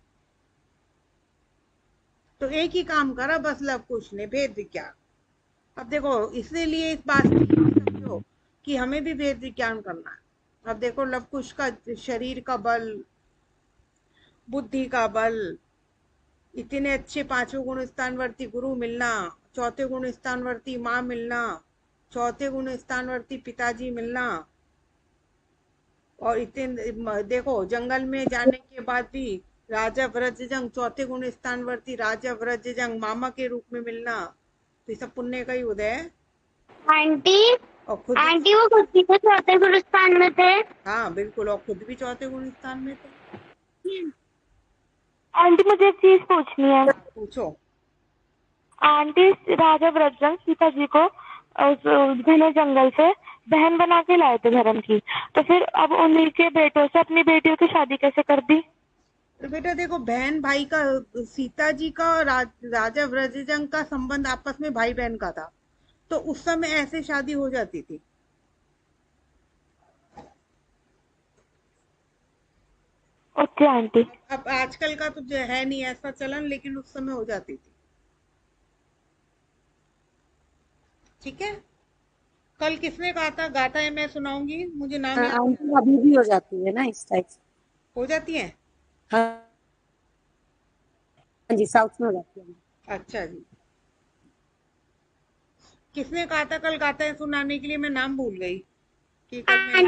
तो एक ही काम करा बस लव कुश ने, भेद विज्ञान। अब देखो, इसीलिए इस बात को समझो कि हमें भी भेद विज्ञान करना है। अब देखो, लव कुश का शरीर का बल, बुद्धि का बल, इतने अच्छे 5वें गुण स्थानवर्ती गुरु मिलना, 4थे गुण स्थानवर्ती माँ मिलना, 4थे गुण स्थानवर्ती पिताजी मिलना, और इतने देखो, जंगल में जाने के बाद भी राजा वज्रजंग 4थे गुण स्थानवर्ती राजा वज्रजंग मामा के रूप में मिलना, तो ये सब पुण्य का ही उदय है। आंटी, और खुद आंटी वो खुद भी तो 4थे गुरुस्थान में थे। हाँ बिल्कुल, और खुद भी 4थे गुण स्थान में थे। आंटी, मुझे एक चीज पूछनी है। पूछो। आंटी, राजा वज्रजंग सीता जी को घने जंगल से बहन बना के लाए थे धर्म की, तो फिर अब उन्हीं के बेटों से अपनी बेटियों की शादी कैसे कर दी? तो बेटा देखो, बहन भाई का, सीता जी का और राजा वज्रजंग का संबंध आपस में भाई बहन का था, तो उस समय ऐसे शादी हो जाती थी। Okay aunty. अब आजकल का तो जो है नहीं ऐसा चलन, लेकिन उस समय हो जाती थी। ठीक है, कल किसने कहा था, गाता है, मैं सुनाऊंगी, मुझे नाम याद। आंटी अभी भी हो जाती है ना इस टाइप से? हो जाती है? हाँ जी, साउथ में हो जाती है। अच्छा जी, किसने कहा था कल गाता है सुनाने के लिए? मैं नाम भूल गई कि कल मैं। हाँ,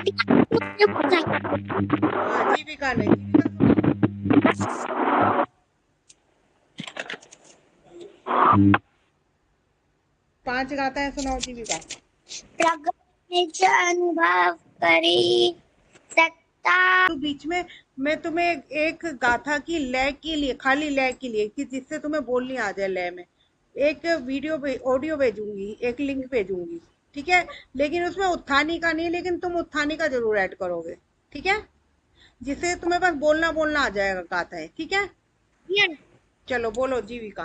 जीविका ने, जीविका सुनाओ। पांच गाता है, सुनाओ जीविका। प्रगति अनुभव करी सकता। तो बीच में मैं तुम्हें एक गाथा की लय के लिए, खाली लय के लिए, कि जिससे तुम्हें बोलनी आ जाए लय में, एक वीडियो ऑडियो भेजूंगी, एक लिंक भेजूंगी, ठीक है। लेकिन उसमें उत्थानी का नहीं, लेकिन तुम उत्थानी का जरूर ऐड करोगे, ठीक है, जिससे तुम्हें बस बोलना बोलना आ जाएगा गाथा है, ठीक है। चलो बोलो जीविका।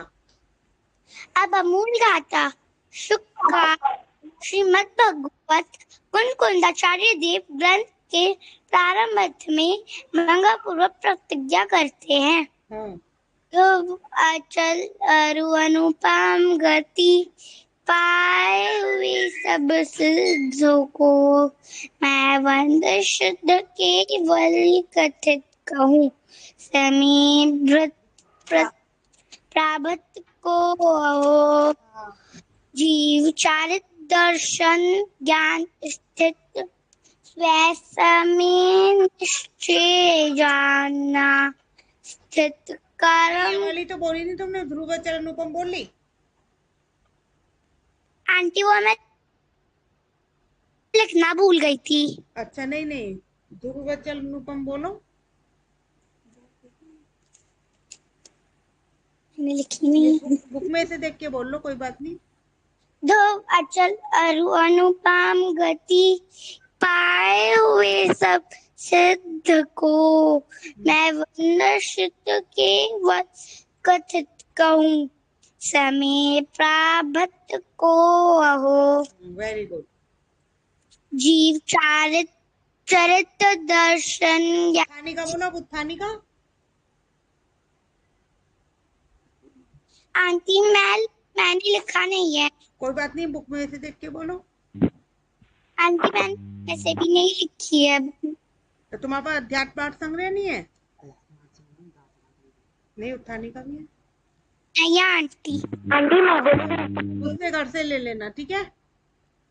अब अमूल गाथा शुक्का श्रीमद् भगवत कुंकुंदाचार्य देव ग्रंथ के प्रारंभ में मंगा पूर्वक प्रतिज्ञा करते हैं। तो अचल अरु अनुपम गति पाए हुए सब सिद्धों को मैं वंद शुद्ध केवल कथित कहूँ। समीभृत प्राभत को जीव चारित दर्शन ज्ञान स्थित स्वसमय निश्चय जानना स्थित कारण वाली तो बोली नहीं तुमने, ध्रुवचल अनुपम बोल ली। आंटी वो मैं लिखना भूल गई थी। अच्छा नहीं नहीं, ध्रुवचल अनुपम बोलो। मैंने लिखी नहीं, बुक में से देख के बोल लो, कोई बात नहीं। ध्रुव अचल अरु अनुपम गति पाए हुए सब सिद्ध को मैं वंदशित केवल कथित कहूँ। समय प्राभत को अहो वेरी गुड। जीव चारित चरित दर्शन उत्थानी का बोलो, उत्थानी का। आंटी मैंने लिखा नहीं है। कोई बात नहीं, बुक में से देख के बोलो। आंटी मैंने ऐसे भी नहीं लिखी है। तो तुम्हारे पास अध्यात्म पाठ संग्रह नहीं है? नहीं, उत्थानी का भी है। नहीं आंटी। उससे घर से ले लेना, ठीक है।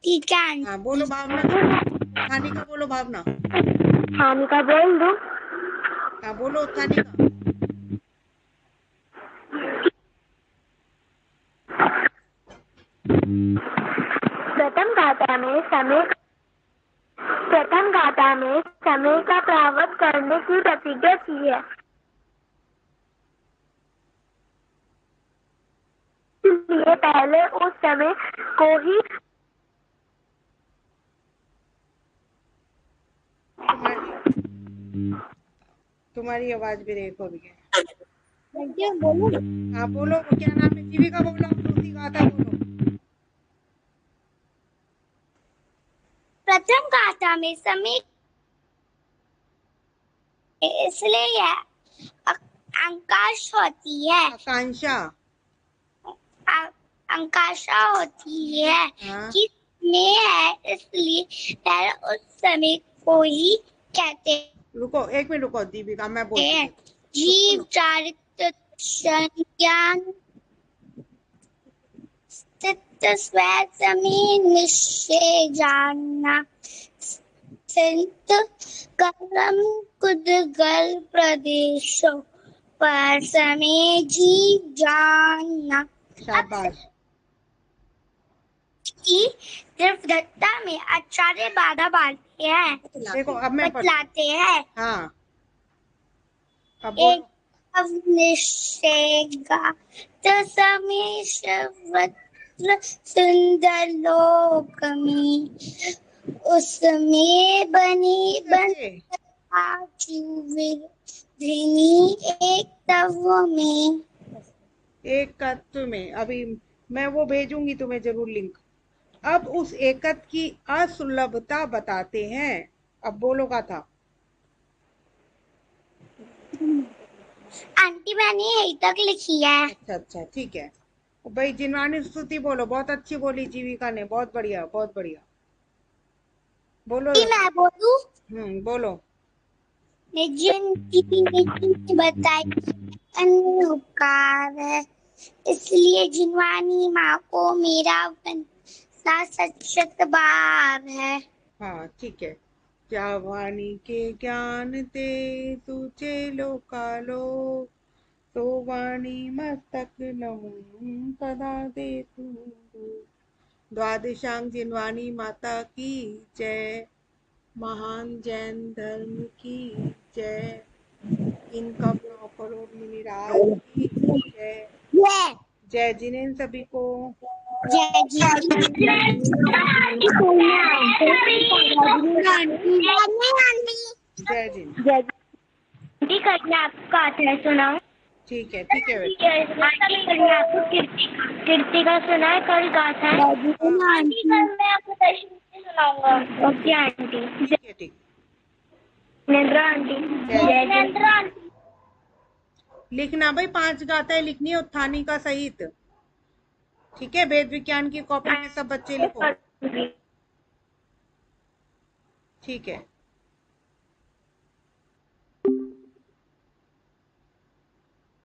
ठीक है आंटी। हाँ बोलो भावना। उत्थानी का बोलो भावना। उत्थानी का बोल दो। हाँ बोलो उत्थानी का। प्रथम गाथा में समय का प्रावत करने की प्रतिज्ञा की है। इसलिए पहले उस समय को ही तुम्हारी आवाज भी ब्रेक हो रही है। बोलो। हाँ बोलो, क्या नाम है? जीविका बोलो, दूसरी गाथा बोलो। प्रथम गाथा में समय इसलिए आकांक्षा होती है। आकांक्षा होती है कि में है, इसलिए पहले उस समय को ही कहते हैं। रुको एक मिनट रुको दीपिका, मैं बोलती हूँ। जीव चारित्र संज्ञान स्थित स्वसमय निश्चय जानना सिंत कर्म कुदगल प्रदेशों पर समय जीव जानना। शाबाश। की दत्ता में आचार्य बाधा बांधते हैं। देखो अब मैं बतलाते हैं। हाँ अब एक निश्चय समय सुंदर लोक में उसमें बनी एक तत्व में। एक तत्व में अभी मैं वो भेजूंगी तुम्हें जरूर लिंक। अब उस एकत्व की असुलभता बताते हैं। अब बोलो गाथा। आंटी मैंने यही तक लिखी है। अच्छा अच्छा ठीक है भाई। जिनवानी स्तुति बोलो, बहुत अच्छी बोली जीविका ने, बहुत बढ़िया बहुत बढ़िया। बोलो। मैं बोलूं? बोलो। बताई अनुपकार है, इसलिए जिनवानी माँ को मेरा सच बार है। हाँ ठीक है। जावानी के ज्ञान ते तुझे लोकालो तो वाणी मस्तक नमूं कदा दे तू द्वादशांग जिनवानी माता की जय। महान जैन धर्म की जय। इनकम 9 करोड़ मुनिराज की जय। जय जिनेन्द्र सभी को। जय जी जय जिनेन्द्र। आंटी कल मैं आपको कथा सुनाऊं? ठीक है बेटा। आंटी कल मैं आपको कीर्ति का सुना है कल गाथा है। आंटी कल मैं आपको दशमी सुनाऊंगा। Okay aunty. ठीक। नेन्द्रा आंटी। जय नेन्द्रा आंटी। लिखना भाई 5 गाथाएं लिखनी है उत्थानी का सहित। ठीक है, वेद विज्ञान की कॉपी में सब बच्चे लिखो। ठीक है।